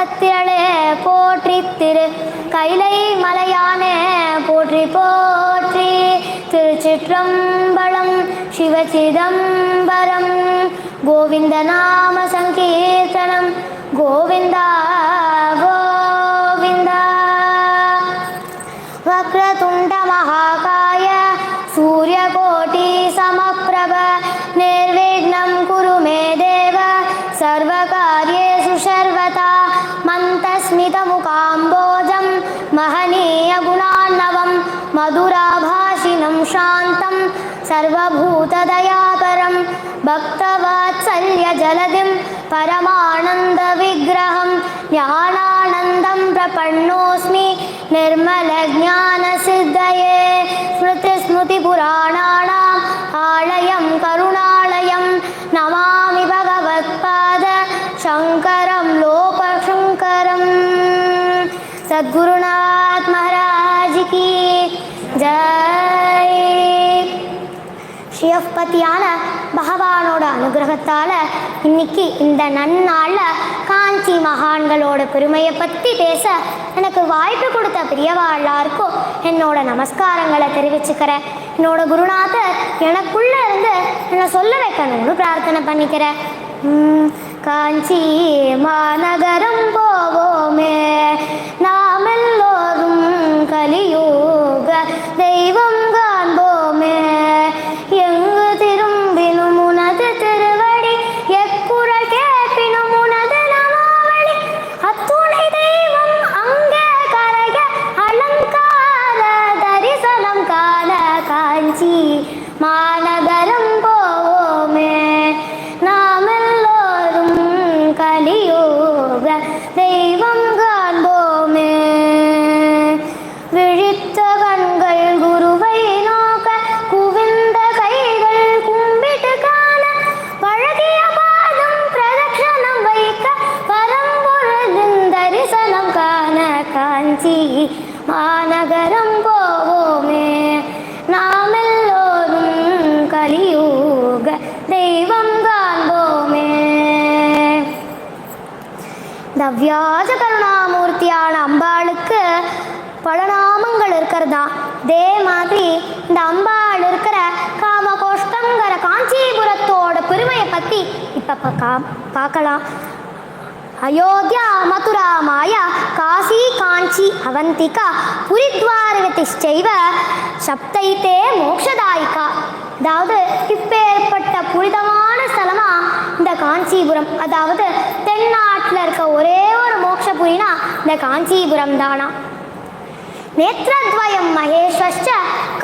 கரத்திரளே போற்றி திரு கைலை மலையானே போற்றி போற்றி திருச்சிற்றம்பலம் சிவசிதம்பரம் கோவிந்த நாம சங்கீர்த்தனம் கோவிந்தா கோவிந்தா வக்ரதுண்ட மகாகாய சூரியகோட்டி சமப்ரப நிர்விக்னம் குரு மே தேவ சர்வகார்யேஷு சர்வதா மந்தஸ்மிதமுகாம்போஜம் மஹனீய குணார்ணவம் மதுராபாஷினம் சாந்தம் சர்வபூததயாபரம் பக்தவாத்சல்ய ஜலதிம் பரமானந்த விக்கிரகம் ஞானானந்தம் பிரபன்னோஸ்மி நிர்மல ஞான சித்தயே ஸ்மிருதி ஸ்மிருதி புராணானாம் ஆலயம் கருணாலயம் நமாமி பகவத்பாத சங்கரம் லோகசங்கரம். சத்குருநாத் மகாராஜ் கி ஜெய். ஸ்ரீயப்பதியான பகவானோட அனுகிரகத்தால் இன்னைக்கு இந்த நன்னாளில் காஞ்சி மகான்களோட பெருமையை பற்றி பேச எனக்கு வாய்ப்பு கொடுத்த பெரியவா எல்லாருக்கும் என்னோட நமஸ்காரங்களை தெரிவிச்சுக்கிறேன். என்னோட குருநாதர் எனக்குள்ளே இருந்து என்னை சொல்ல வைக்கணும்னு பிரார்த்தனை பண்ணிக்கிறேன். காஞ்சி மாநகரம் போவோமே நாம் எல்லோரும் கலியுக தெய்வம் காண்போமே எங்கு திரும்பினும் உனது திருவடி எக்குரல் கேட்பினும் உனது நாமாவளி அத்துணை தெய்வம் அங்கே கரைய அலங்கார தரிசனம் காண காஞ்சி மாநகரம் போவோமே நாம் எல்லோரும் கலியுக தெய்வம் காண்போமே. விழித்த கண்கள் குருவை நோக்க குவிந்த கைகள் கும்பிட்டு காண பழகிய பாதம் பிரதட்சணம் வைக்க பரம்பொருளின் தரிசனம் காண காஞ்சி மாநகரம் போவோமே நாம் எல்லோரும் கலியுக தெய்வம் காண்போமே. தவ்யாஜ கருணாமூர்த்தியான அம்பாளுக்கு பல நாமங்கள் இருக்கிறதா. அதே மாதிரி இந்த அம்பாள் இருக்கிற காமகோஷ்டங்கிற காஞ்சிபுரத்தோட பெருமையை பற்றி இப்போ பார்க்கலாம். அயோத்தியா மதுரா மாயா காசி காஞ்சி அவந்திகா புரித்வாரகதிஷ்சைவ சப்தைத்தே மோக்ஷதாயிகா. அதாவது இப்பேற்பட்ட புனிதமான ஸ்தலமா இந்த காஞ்சிபுரம். அதாவது தென்னாட்டில் இருக்க ஒரே ஒரு மோட்சபுரினா இந்த காஞ்சிபுரம் தானா. நேத்ரத்வயம் மகேஸ்வரச்ச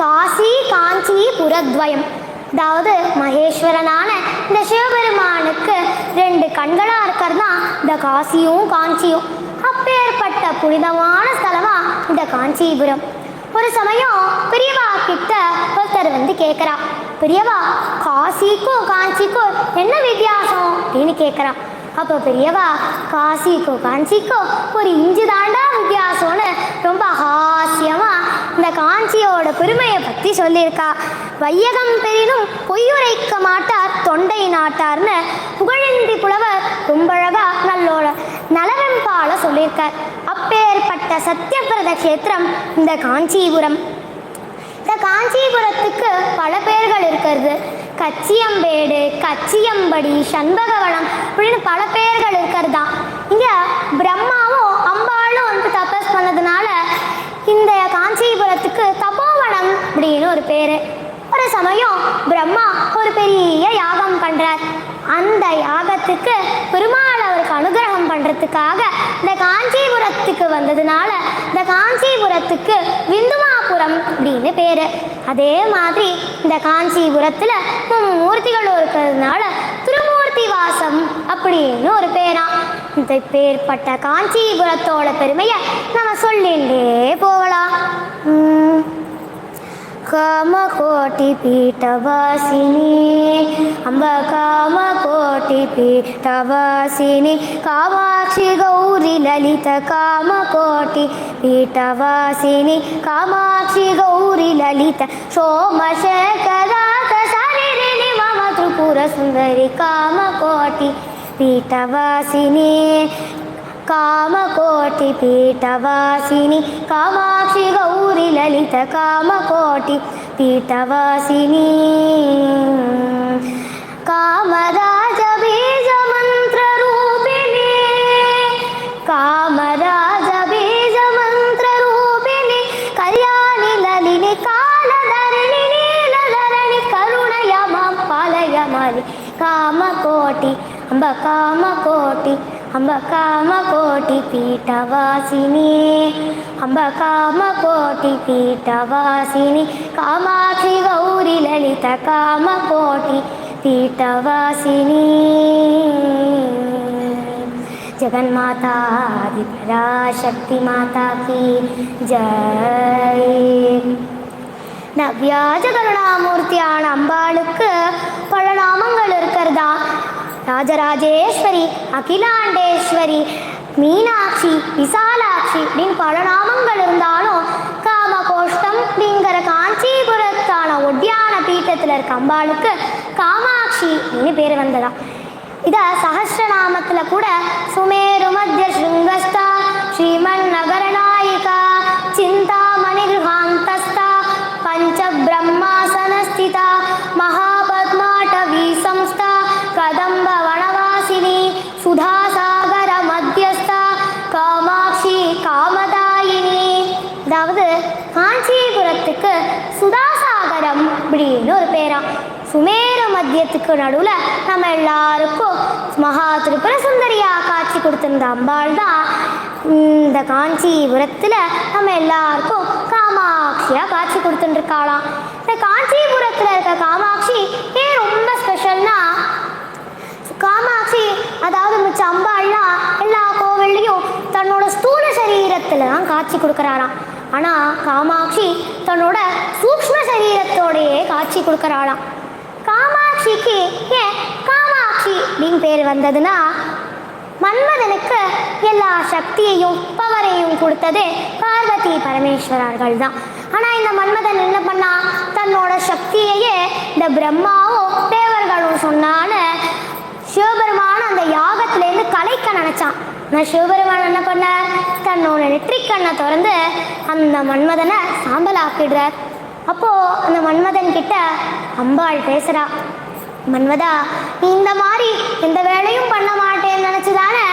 காசி காஞ்சி புரத்வயம். அதாவது மகேஸ்வரனான இந்த சிவபெருமானுக்கு 2 கண்களாக இருக்கிறது தான் இந்த காசியும் காஞ்சியும். அப்பேற்பட்ட புனிதமான ஸ்தலமா இந்த காஞ்சிபுரம். ஒரு சமயம் பெரியவா கிட்ட ஒருத்தர் வந்து கேட்குறா, பெரியவா காசிக்கும் காஞ்சிக்கும் என்ன வித்தியாசம் அப்படின்னு கேட்குறா. அப்போ பெரியவா காசிக்கும் காஞ்சிக்கும் ஒரு இஞ்சி தாண்டா வித்தியாசம்னு ரொம்ப ஹாஸ்யமாக இந்த காஞ்சியோட பெருமையை பற்றி சொல்லியிருக்கா. வையகம் பெரினும் பொய்யுரைக்க மாட்டார் தொண்டை நாட்டார்னு புகழேந்தி புலவர் ரொம்ப அழகா நல்லோட நலவெம்பால சொல்லியிருக்கார். அப்பேற்பட்ட சத்யபிரத கஷேத்திரம் இந்த காஞ்சிபுரம். இந்த காஞ்சிபுரத்துக்கு பல பேர்கள் இருக்கிறது. கச்சியம்பேடு, கச்சியம்படி, சண்பகவனம் அப்படின்னு பல பேர்கள் இருக்கிறதா. இங்கே பிரம்மாவும் அம்பாளும் வந்து தபஸ் பண்ணதுனால இந்த காஞ்சிபுரத்துக்கு தபோவனம் அப்படின்னு ஒரு பேர். ஒரு சமயம் பிரம்மா ஒரு பெரிய யாகம் பண்ணுறார். அந்த யாகத்துக்கு பெருமாள் அவருக்கு அனுகிரகம் பண்ணுறதுக்காக இந்த காஞ்சிபுரத்துக்கு வந்ததுனால இந்த காஞ்சிபுரத்துக்கு விந்துமாபுரம் அப்படின்னு பேர். அதே மாதிரி இந்த காஞ்சிபுரத்தில் மூர்த்திகளும் இருக்கிறதுனால திருமூர்த்தி வாசம் அப்படின்னு ஒரு பேரா. இந்த பேர்பட்ட காஞ்சிபுரத்தோட பெருமையை நம்ம சொல்லிகிட்டே போகலாம். காமகோட்டி பீட்டவாசினி அம்ப காமகோட்டி பீட்டவாசினி காமாட்சி கௌரி லலித காமகோட்டி பீட்டவாசினி காமாட்சி கௌரி லலித சோமசேகராத சரீரிணி மம திரிபுர சுந்தரி காமகோட்டி பீட்டவாசினி कामकोटि पीठवासिनी कामाक्षि गौरी ललित कामकोटि पीठवासिनी कामराज बीज मंत्र रूपिणी कामराज बीज मंत्र रूपिणी कल्याणी ललिनी कालधरणि नीलधरणि करुणय मां पालय मालि कामकोटि अम्ब कामकोटि अम्ब कामकोटि पीठवासिनी अम्ब कामकोटि पीठवासिनी कामाक्षि गौरी ललित कामकोटि पीठवासिनी जगन्माता आदिपराशक्ति माता की जय. நவ்யாஜ கருணாமூர்த்தியான அம்பாளுக்கு பல நாமங்கள் இருக்கிறதா. ராஜராஜேஸ்வரி, அகிலாண்டேஸ்வரி, மீனாட்சி, விசாலாட்சி அப்படின்னு பல நாமங்கள் இருந்தாலும் காமகோஷ்டம் அப்படிங்கிற காஞ்சிபுரத்தான ஒட்டியான பீட்டத்தில் இருக்க அம்பாளுக்கு காமாட்சி அப்படின்னு பேர் வந்ததா. இதை சஹஸ்ரநாமத்தில் கூட சுமேரு மத்திய ஸ்ருங்கஸ்தா ஸ்ரீமன் நகரநாயிகா சிந்தாமணி கிருஹாந்தஸ்தா பஞ்ச பிரம்மாசனஸ்திதா மகாபத்மாட்டவி சம்ஸ்தா கதம்ப வனவாசினி சுதாசாகர மத்தியஸ்தா காமாட்சி காமதாயினி. அதாவது காஞ்சிபுரத்துக்கு சுதாசாகரம் அப்படின்னு ஒரு பேரா. சுமேர மத்தியத்துக்கு நடுவில் நம்ம எல்லாருக்கும் மகா திரிபுர சுந்தரியா காட்சி கொடுத்திருந்த அம்பாள் தான் இந்த காஞ்சிபுரத்தில் நம்ம எல்லாருக்கும் காமாட்சியாக காட்சி கொடுத்துட்டுருக்காளாம். இந்த காஞ்சிபுரத்தில் இருக்க காமாட்சி ஏன் ரொம்ப ஸ்பெஷல்னா, காமாட்சி அதாவது மிச்ச அம்பாள்லாம் எல்லா கோவில்லையும் தன்னோட ஸ்தூல சரீரத்தில் தான் காட்சி கொடுக்குறாராம். ஆனால் காமாட்சி தன்னோட சூக்ஷ்ம சரீரத்தோடையே காட்சி கொடுக்குறாளாம். காமாட்சிக்கு ஏன் காமாட்சி அப்படின்னு பேர் வந்ததுன்னா, மன்மதனுக்கு எல்லா சக்தியையும் பவரையும் கொடுத்தது பார்வதி பரமேஸ்வரர்கள் தான். ஆனால் இந்த மன்மதன் என்ன பண்ணா, தன்னோட சக்தியையே இந்த பிரம்மாவும் தேவர்களும் சொன்னான்னு சிவபெருமான அந்த யாகத்திலேருந்து கலைக்க நினைச்சான். நான் சிவபெருமான் என்ன பண்ணார், தன்னோட நெற்றிக்கண்ணை திறந்து அந்த மன்மதனை சாம்பலாக்கிடுறார். அப்போது அந்த மன்மதன் கிட்ட அம்பாள் பேசுகிறா, மன்மதா நீ இந்த மாதிரி எந்த வேலையும் பண்ண மாட்டேன்னு நினச்சிதானே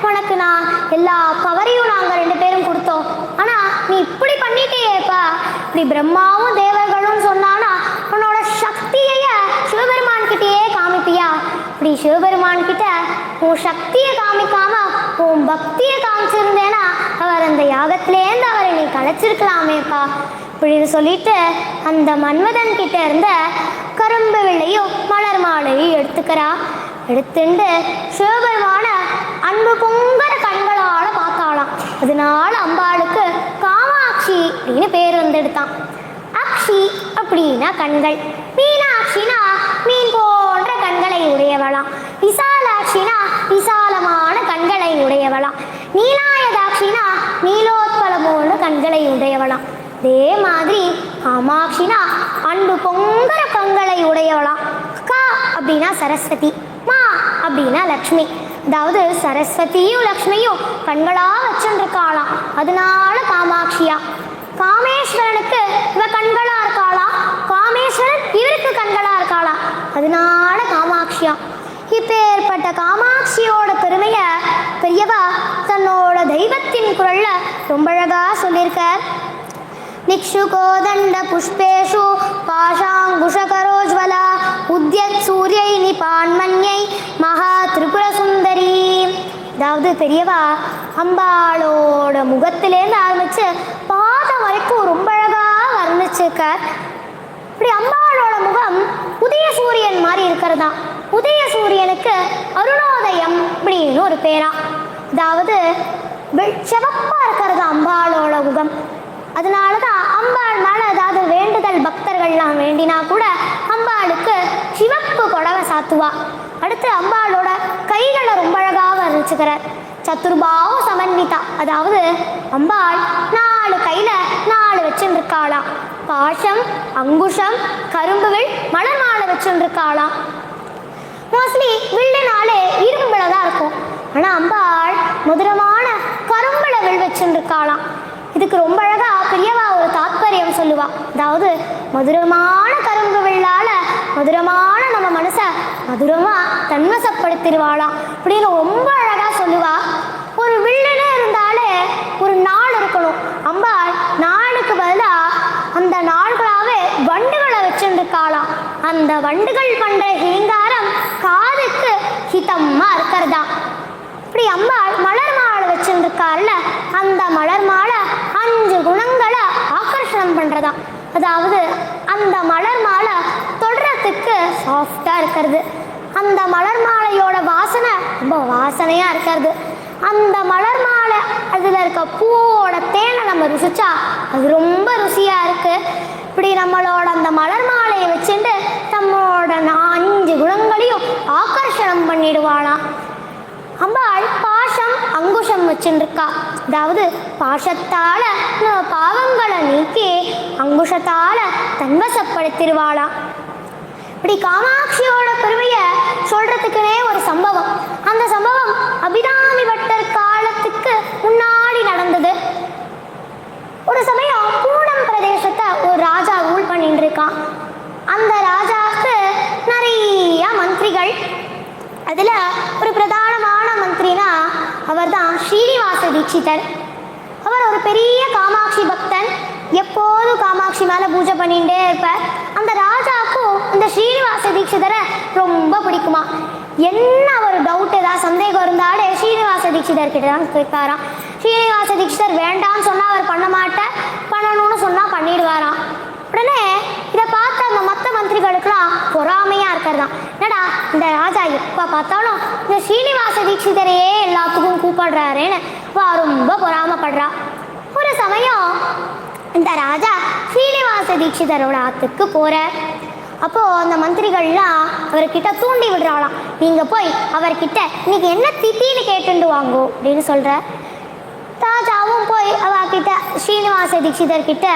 உனக்கு நான் எல்லா பவரையும் நாங்கள் 2 பேரும் கொடுத்தோம். ஆனால் நீ இப்படி பண்ணிட்டேப்பா, இப்படி பிரம்மாவும் தேவர்களும் சொன்னானா உன்னோட சக்தியையே சிவபெருமான்கிட்டயே காமிப்பியா? இப்படி சிவபெருமான்கிட்ட உன் சக்தியை காமிக்காம உன் பக்தியை காமிச்சிருந்தேன்னா அவர் அந்த யாகத்திலேருந்து அவரை நீ கலைச்சிருக்கலாமேப்பா இப்படின்னு சொல்லிட்டு அந்த மன்மதன் கிட்ட இருந்த கரும்பு வெள்ளையும் மலர் மாலையும் எடுத்துக்கிறா. எடுத்துட்டு சிவபெருமான அன்பு பொங்கற கண்களால் பார்த்தாளாம். அதனால அம்பாளுக்கு காமாட்சி அப்படின்னு பேர் எடுத்தான். அக்ஷி அப்படின்னா கண்கள், மீனாட்சினா மீன் போன்ற கண்களை உடையவளாம், விசாலாட்சினா விசாலமான கண்களை உடையவளாம், நீலாயதாட்சினா நீலோத்பலம் போன்ற கண்களை உடையவளாம். அதே மாதிரி காமாட்சினா அன்பு பொங்கற கண்களை உடையவளாம். கா அப்படின்னா சரஸ்வதி, மா அப்படின்னா லக்ஷ்மி. அதாவது சரஸ்வதியும் லக்ஷ்மியும் கண்களாக வச்சுருக்காளாம். அதனால காமாட்சியா. காமேஸ்வரனுக்கு இவ கண்களா இருக்காளா, காமேஸ்வரன் இவருக்கு கண்களா இருக்காளா, அதனால காமாட்சியா. இப்பேற்பட்ட காமாட்சியோட பெருமையை பெரியவா தன்னோட தெய்வத்தின் குரல்ல ரொம்ப அழகா சொல்லியிருக்கார். நிக்ஷுகோதண்ட புஷ்பேஷு பாஷாங்குஷகரோஜ்வலா உத்யத் சூரியை நிபான்மன்யை மகா திரிபுர சுந்தரி. அதாவது பெரியவா அம்பாளோட முகத்திலேருந்து ஆரம்பிச்சு பாதம் வரைக்கும் ரொம்ப அழகா வர்ணிச்சிருக்கார். இப்படி அம்பாளோட முகம் உதய சூரியன் மாதிரி இருக்கிறதா. உதய சூரியனுக்கு அருணோதயம் அப்படின்னு ஒரு பேரா. அதாவது செவப்பா இருக்கிறது அம்பாளோட முகம். அதனால தான் அம்பாள் மேலே ஏதாவது வேண்டுதல் பக்தர்கள்லாம் வேண்டினா கூட அம்பாளுக்கு சிவப்பு புடவை சாத்துவா. அடுத்து அம்பாளோட கைகளை ரொம்ப அழகாக வர்ணிச்சுக்கிறார். சத்துர்பாவ சமன்விதா, அதாவது அம்பாள் 4 கையில் 4 வச்சுருக்காளாம். பாஷம், அங்குஷம், கரும்புகள், மலர் மாலை வச்சுருக்காளாம். மோஸ்ட்லி வில்லுனாலே இரும்புல தான் இருக்கும். ஆனால் அம்பாள் மதுரமான வில் வச்சுருக்காளாம். இதுக்கு ரொம்ப அழகா பெரியவா ஒரு தாத்பரியம் சொல்லுவா. அதாவது மதுரமான கரும்பு வில்லால மதுரமான நம்ம மனசை மதுரமா தன்வசப்படுத்திடுவாளாம் அப்படின்னு ரொம்ப அழகா சொல்லுவா. ஒரு வில்லுன்னு இருந்தாலே ஒரு நாள் இருக்கணும். அம்பாள் நாளுக்கு பதிலாக அந்த நாள்களாவே வண்டுகளை வச்சுருக்காளாம். அந்த வண்டுகள் பண்ற ஹீங்காரம் காதுக்கு ஹிதமா இருக்கிறதா. இப்படி அம்பாள் மலர் மாலை வச்சுருக்காள்ல, அந்த மலர் மாலை 5 குணங்களை ஆக்கர்ஷணம் பண்றதா. அதாவது அந்த மலர் மாலை தொடுறதுக்கு சாஃப்டா இருக்கிறது, அந்த மலர் மாலையோட வாசனை ரொம்ப வாசனையா இருக்கிறது, அந்த மலர் மாலை அதில் இருக்க பூவோட தேனை நம்ம ருசிச்சா அது ரொம்ப ருசியா இருக்கு. இப்படி நம்மளோட அந்த மலர் மாலையை வச்சுட்டு நம்மளோட 5 குணங்களையும் ஆக்கர்ஷணம் பண்ணிடுவாளாம். அம்பாள் பாஷம் அங்குஷம் வச்சுருக்கா. அதாவது பாஷத்தால நம்ம பாவங்களை நீக்கி அங்குஷத்தால தன்வசப்படுத்திடுவாளாம். இப்படி காமாட்சியோட பெருமையை சொல்றதுக்குனே ஒரு சம்பவம். அந்த சம்பவம் அபிராமி பட்டர் காலத்துக்கு முன்னாடி நடந்தது. ஒரு சமயம் பூனம் பிரதேசத்தை ஒரு ராஜா ரூல் பண்ணிட்டு இருக்கான். அந்த ராஜாவுக்கு நிறைய மந்திரிகள். அதில் ஒரு பிரதானமான மந்திரினா அவர் தான் ஸ்ரீனிவாச தீட்சிதர். அவர் ஒரு பெரிய காமாட்சி பக்தன். எப்போதும் காமாட்சி மேலே பூஜை பண்ணிகிட்டே இருப்பார். அந்த ராஜாவுக்கும் இந்த ஸ்ரீனிவாச தீட்சிதரை ரொம்ப பிடிக்குமா. என்ன ஒரு டவுட் ஏதாவது சந்தேகம் இருந்தாலே ஸ்ரீனிவாச தீட்சிதர் கிட்ட தான் கேட்பாராம். ஸ்ரீனிவாச தீட்சிதர் வேண்டான்னு சொன்னால் அவர் பண்ண மாட்டார், பண்ணணும்னு சொன்னால் பண்ணிடுவாராம். உடனே இதை பார்த்து அந்த மற்ற மந்திரிகளுக்கெல்லாம் பொறாமையாக இருக்கிறதான். என்னடா இந்த ராஜா எப்போ பார்த்தாலும் இந்த ஸ்ரீனிவாச தீட்சிதரையே எல்லாத்துக்கும் கூப்பிடுறாருன்னு ரொம்ப பொறாமப்படுறா. ஒரு சமயம் இந்த ராஜா ஸ்ரீனிவாச தீட்சிதரோட ஆத்துக்கு போகிறார். அப்போது அந்த மந்திரிகள்லாம் அவர்கிட்ட தூண்டி விடுறாளாம். நீங்கள் போய் அவர்கிட்ட இன்னைக்கு என்ன தித்தின்னு கேட்டுண்டு வாங்கோ அப்படின்னு சொல்கிற. ராஜாவும் போய் அவர்கிட்ட ஸ்ரீனிவாச தீட்சிதர்கிட்ட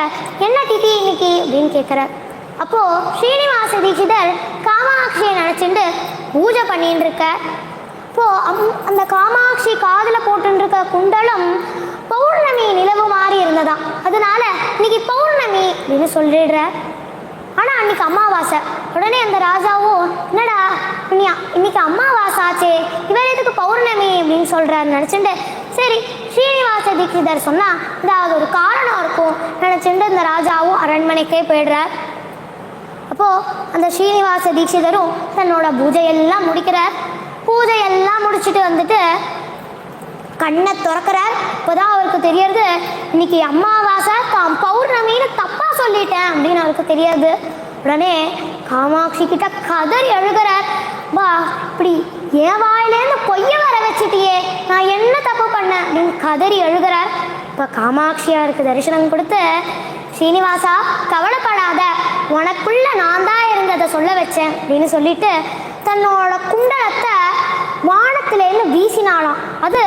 என்ன திதி இன்னைக்கு அப்படின்னு கேட்குறார். அப்போது ஸ்ரீனிவாச தீட்சிதர் காமாட்சியை நினச்சிட்டு பூஜை பண்ணின்னு இருக்க. அப்போது அந்த காமாட்சி காதில் போட்டுருக்க குண்டலம் பௌர்ணமி நிலவு மாதிரி இருந்ததாம். அதனால இன்னைக்கு பௌர்ணமி அப்படின்னு சொல்லிடுற. ஆனால் அன்னைக்கு அமாவாசை. உடனே அந்த ராஜாவும் என்னடா இன்னைக்கு அமாவாசை ஆச்சே, இவர் எதுக்கு பௌர்ணமி அப்படின்னு சொல்கிறாரு நினச்சிட்டு சரி ஸ்ரீனிவாச தீட்சிதர் சொன்னால் ஏதாவது ஒரு காரணம் இருக்கும் நினச்சிட்டு இந்த ராஜாவும் அரண்மனைக்கே போயிடுறார். அப்போது அந்த ஸ்ரீனிவாச தீட்சிதரும் தன்னோட பூஜையெல்லாம் முடிக்கிறார். பூஜையெல்லாம் முடிச்சுட்டு வந்துட்டு கண்ணை திறக்கிறார். இப்போதான் அவருக்கு தெரியறது இன்னைக்கு அமாவாசை தான் பௌர்ணமின்னு தப்பாக சொல்லிட்டேன் அப்படின்னு அவருக்கு தெரியாது. உடனே காமாட்சி கிட்ட கதறி அழுகிறார். வா இப்படி என் வாயிலேருந்து பொய்ய வர வச்சுட்டியே, நான் என்ன தப்பு பண்ணேன் அப்படின்னு கதறி அழுகிறார். இப்போ காமாட்சியாருக்கு தரிசனம் கொடுத்து ஸ்ரீனிவாசா கவலைப்படாத, உனக்குள்ள நான் தான் இருந்ததை சொல்ல வச்சேன் அப்படின்னு சொல்லிட்டு தன்னோட குண்டலத்தை வானத்திலேருந்து வீசினாலாம். அது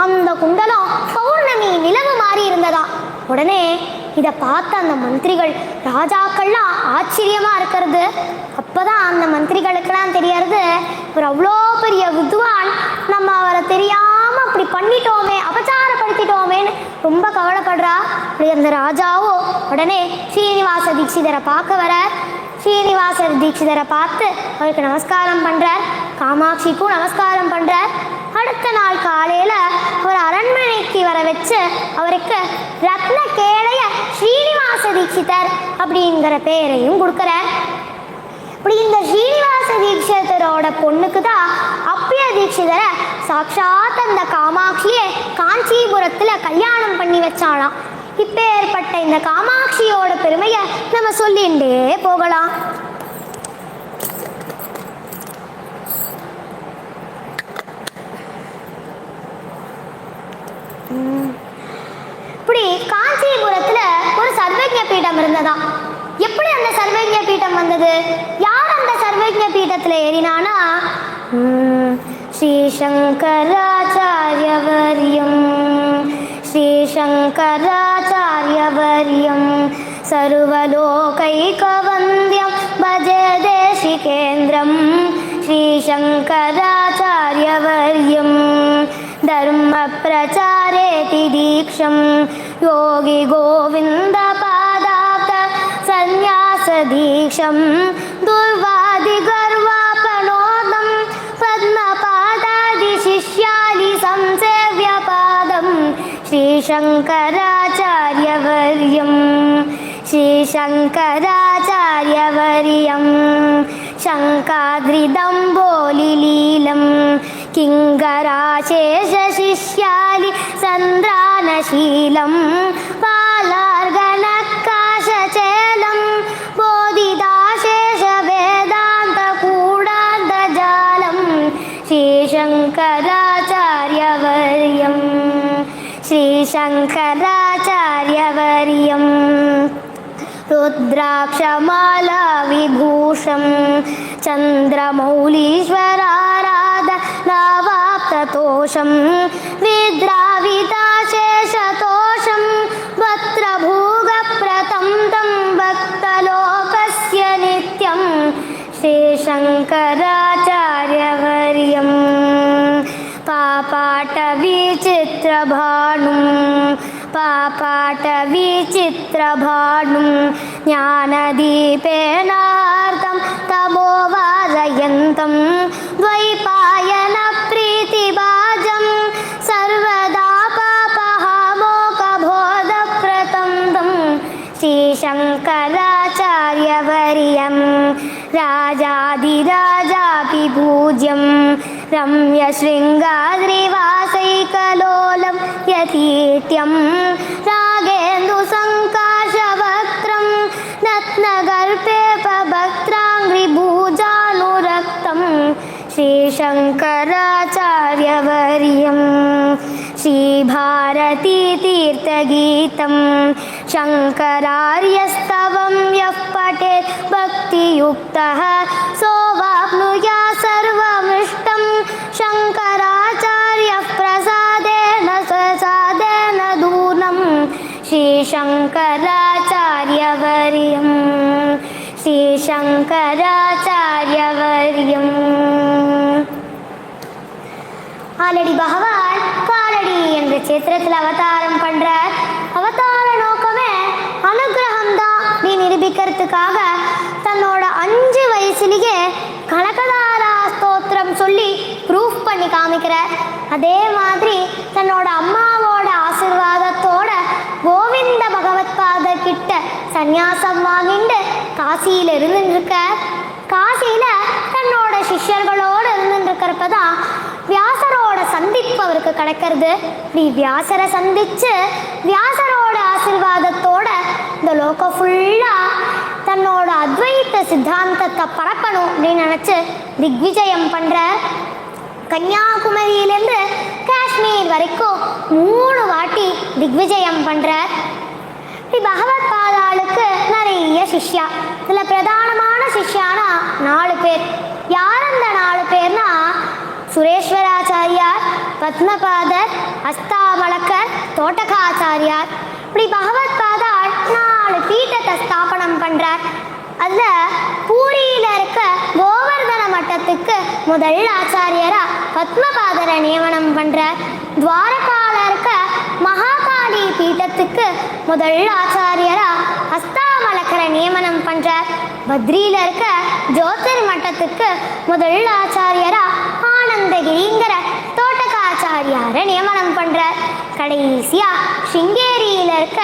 அந்த குண்டலம் பௌர்ணமி நிலவு மாதிரி இருந்ததா. உடனே இதை பார்த்த அந்த மந்திரிகள் ராஜாக்கள்லாம் ஆச்சரியமாக இருக்கிறது. அப்போ தான் அந்த மந்திரிகளுக்கெல்லாம் தெரியறது ஒரு அவ்வளோ பெரிய வித்வான், நம்ம அவரை தெரியாமல் அப்படி பண்ணிட்டோமே, அபச்சாரப்படுத்திட்டோமேன்னு ரொம்ப கவலைப்படுறா. அப்படி அந்த ராஜாவோ உடனே ஸ்ரீனிவாச தீட்சிதரை பார்க்க வர. ஸ்ரீனிவாச தீட்சிதரை பார்த்து அவருக்கு நமஸ்காரம் பண்ணுறார். காமாட்சிக்கும் நமஸ்காரம் பண்ணுறார். அடுத்த நாள் காலையில் அவர் அரண்மனைக்கு வர வச்சு அவருக்கு ரத்ன கேளைய ஸ்ரீனிவாச தீட்சிதர் அப்படிங்கிற பேரையும் கொடுக்குறார். இப்படி இந்த ஸ்ரீனிவாச தீட்சிதரோட பொண்ணுக்கு தான் அப்பிய தீட்சிதரை சாட்சாத் அந்த காமாட்சியை காஞ்சிபுரத்தில் கல்யாணம் பண்ணி வச்சாலாம். இப்பேற்பட்ட இந்த காமாட்சியோட பெருமையை நம்ம சொல்லிண்டே போகலாம். இப்படி காஞ்சிபுரத்துல ஒரு சர்வஜ்ஞ பீடம் இருந்ததா. எப்படி அந்த சர்வஜ்ஞ பீடம் வந்தது, யார் அந்த சர்வஜ்ஞ பீடத்துல ஏறினானா ஸ்ரீ சங்கராச்சாரியவர்யம் ஸ்ரீசங்கராச்சாரியவர்யம் சர்வலோகைகவந்தியம் பஜே தேசிகேந்திரம் ஸ்ரீசங்கராச்சாரியவர்யம் தர்ம பிரச்சாரேதி दीक्षं योगी गोविंद पादाब्द संन्यास दीक्षं दुर्वादि गर्वापनोदं पद्मपादादि शिष्यादि संसेव्य पादं श्रीशंकराचार्यवर्यं श्रीशंकराचार्यवर्यं शङ्काद्रिदम्बोलिलीलं किङ्कराशेषशिष्यादि सन्द्रानशीलं पालार्गनकाशचेलं बोधिदाशेषवेदान्तकूडान्तजालं श्रीशङ्कराचार्यवर्यं श्रीशङ्कराचार्यवर्यम् रुद्राक्षमाला विभूषं चन्द्रमौलीश्वराराध नावाप्ततोषं विद्राविताशेषतोषं वक्त्रभूगप्रतं तं भक्तलोकस्य नित्यं श्रीशङ्कराचार्यवर्यं पापाटविचित्रभानुं पापाटविचित्रभानुं ज्ञानदीपेनार्तं तमोवादयन्तं द्वैपायनप्रीतिभाजं सर्वदा पापहामोकबोधप्रदं तं श्रीशङ्कराचार्यवर्यं राजाधिराजापि पूज्यं रम्यशृङ्गाद्रिवासैकलोलं यतीत्यं रागेन्दुसङ्काशवक्त्रं रत्नगर्भेपभक्त्राङ्घ्रिभुजानुरक्तं श्रीशङ्कराचार्यवर्यं श्रीभारतीतीर्थगीतं शङ्करार्यस्तवं यः पठेत् भक्तियुक्तः सोऽवाप्नुयात् सर्वमिष्टं शङ्कराचार्यः प्रसादेन स्वसादेन दूनं श्रीशङ्कराचार्यवर्यं श्रीशङ्कराचार्यवर्यम् ஆல்ரெடி பகவான் காலடி என்ற சேத்திரத்தில் அவதாரம் பண்றார். அவதார நோக்கமே அனுகிரகம் தான் நீ நிரூபிக்கிறதுக்காக தன்னோட 5 வயசுலேயே கனகதாரா ஸ்தோத்திரம் சொல்லி ப்ரூஃப் பண்ணி காமிக்கிறார். அதே மாதிரி தன்னோட அம்மாவோட ஆசீர்வாதத்தோட கோவிந்த பகவத் பாதர் கிட்ட சந்நியாசம் வாங்கிட்டு காசியில் இருந்துருக்கார். காசியில் தன்னோட சிஷ்யர்களோடு இருந்துருக்கிறப்பதான் வியாசரோட சந்திப்பு அவருக்கு கிடைக்கிறது. இப்படி வியாசரை சந்திச்சு வியாசரோட ஆசீர்வாதத்தோட இந்த லோகம் ஃபுல்லாக தன்னோட அத்வைத்த சித்தாந்தத்தை பரப்பணும் அப்படின்னு நினச்சி திக்விஜயம் பண்ணுறார். கன்னியாகுமரியிலேருந்து காஷ்மீர் வரைக்கும் 3 வாட்டி திக்விஜயம் பண்ணுறார். இப்படி பகவத் பாதாளுக்கு நிறைய சிஷ்யா. இதில் பிரதானமான சிஷ்யானா 4 பேர். யார் அந்த 4 பேர்னா சுரேஸ்வராச்சாரியார், பத்மபாதர், அஸ்தாமலக்கர், தோட்டகாச்சாரியார். இப்படி பகவத் பாதாள் 4 பீட்டத்தை ஸ்தாபனம் பண்ணுறார். அதில் பூரியில் இருக்க கோவர்தன மட்டத்துக்கு முதல் ஆச்சாரியராக பத்மபாதரை நியமனம் பண்ணுறார். துவாரகாவில் இருக்க மகாகாளி பீட்டத்துக்கு முதல் ஆச்சாரியராக அஸ்தாமலக்கரை நியமனம் பண்ணுறார். பத்ரியில் இருக்க ஜோதிர் மட்டத்துக்கு முதல் ஆச்சாரியராக ஆனந்தகிரிங்கிற தோட்டகாச்சாரியாரை நியமனம் பண்ணுறார். கடைசியாக சிங்கேரியில் இருக்க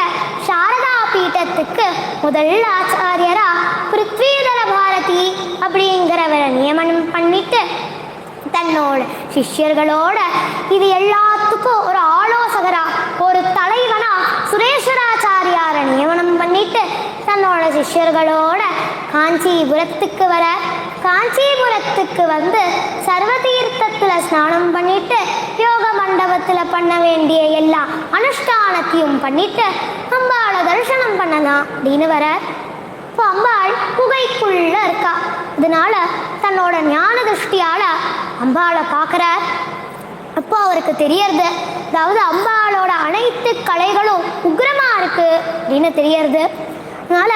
சாரதா பீட்டத்துக்கு முதல் ஆச்சாரியராக பிருத்விதர பாரதி அப்படிங்கிறவரை நியமனம் பண்ணிட்டு தன்னோட சிஷ்யர்களோட இது எல்லாத்துக்கும் ஒரு ஆலோசகரா ஒரு தலைவனா சுரேஸ்வராச்சாரியாரை நியமனம் பண்ணிட்டு தன்னோட சிஷ்யர்களோட காஞ்சிபுரத்துக்கு வர. காஞ்சிபுரத்துக்கு வந்து சர்வதீர்த்தத்தில் ஸ்நானம் பண்ணிட்டு யோக மண்டபத்தில் பண்ண வேண்டிய எல்லா அனுஷ்டானத்தையும் பண்ணிட்டு அம்பாளை தரிசனம் பண்ணலாம் அப்படின்னு வர. இப்போ அம்பாள் குகைக்குள்ள இருக்கா. இதனால தன்னோட ஞான திருஷ்டியால அம்பாளை பார்க்குறார். அப்போ அவருக்கு தெரியறது, அதாவது அம்பாளோட அனைத்து கலைகளும் உக்ரமாக இருக்கு அப்படின்னு தெரியறது. அதனால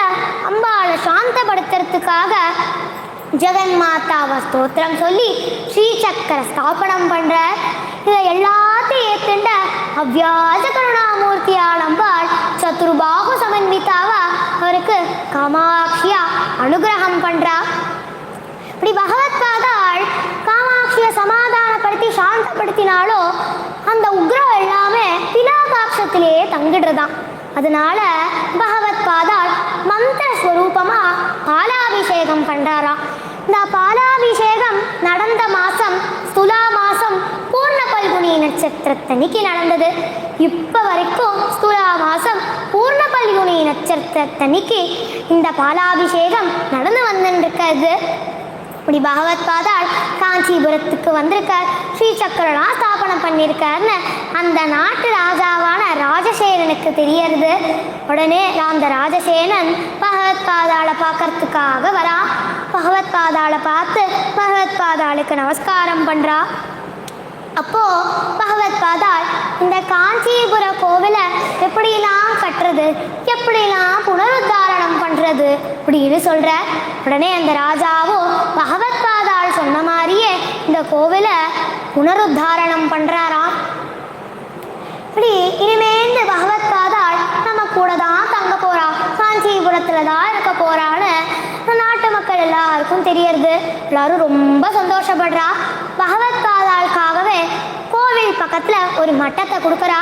அம்பாளை சாந்தப்படுத்துறதுக்காக ஜெகன் மாதாவை ஸ்தோத்திரம் சொல்லி ஸ்ரீசக்கர ஸ்தாபனம் பண்ணுறார். இதை எல்லாத்தையும் ஏற்றுண்ட அவ்வியாஜ கருணாமூர்த்தியால் அம்பாள் சத்துருபாகு சமன்விதாவா அவருக்கு காமாட்சியா அனுகிரகம் பண்றா. இப்படி பகவத் பாதாள் காமாட்சியை சமாதானப்படுத்தி சாந்தப்படுத்தினாலோ அந்த உக்ரம் எல்லாமே பிலாகாட்சத்திலேயே தங்கிடுறதான். அதனால பகவத் பாதாள் மந்திர ஸ்வரூபமா பாலாபிஷேகம் பண்றாராம். இந்த பாலாபிஷேகம் நடந்த மாசம் துலா மாசம் பூர்ண பல்குனி நட்சத்திரத்தன்னைக்கு நடந்தது. இப்போ வரைக்கும் துலா மாசம் பூர்ண பல்குனி நட்சத்திரத்தன்னைக்கு இந்த பாலாபிஷேகம் நடந்து வந்துருக்கிறது. இப்படி பகவத் பாதாள் காஞ்சிபுரத்துக்கு வந்திருக்கார், ஸ்ரீசக்கரனா ஸ்தாபனம் பண்ணியிருக்காருன்னு அந்த நாட்டு ராஜாவான ராஜசேனனுக்கு தெரியறது. உடனே அந்த ராஜசேனன் பகவத் பாதாளை பார்க்கறதுக்காக வரா. பகவத் பாதாளை பார்த்து பகவத் பாதாளுக்கு நமஸ்காரம் பண்றா. அப்போ பகவத் பாதாள் இந்த காஞ்சிபுர கோவிலை எப்படிலாம் கட்டுறது, எப்படிலாம் புனருத்தாரணம் பண்றது அப்படின்னு சொல்ற. உடனே அந்த ராஜாவும் பகவத் பாதாள் சொன்ன மாதிரியே இந்த கோவிலை புனருத்தாரணம் பண்றாராம். இப்படி இனிமேந்து பகவத் பாதாள் நம்ம கூட தான் தங்க போறா, காஞ்சிபுரத்துல தான் இருக்க போறான்னு நாட்டு மக்கள் எல்லாருக்கும் தெரியறது. எல்லாரும் ரொம்ப சந்தோஷப்படுறா. பகவத் பாதாளுக்காகவே கோவில் பக்கத்துல ஒரு மட்டத்தை கொடுக்குறா.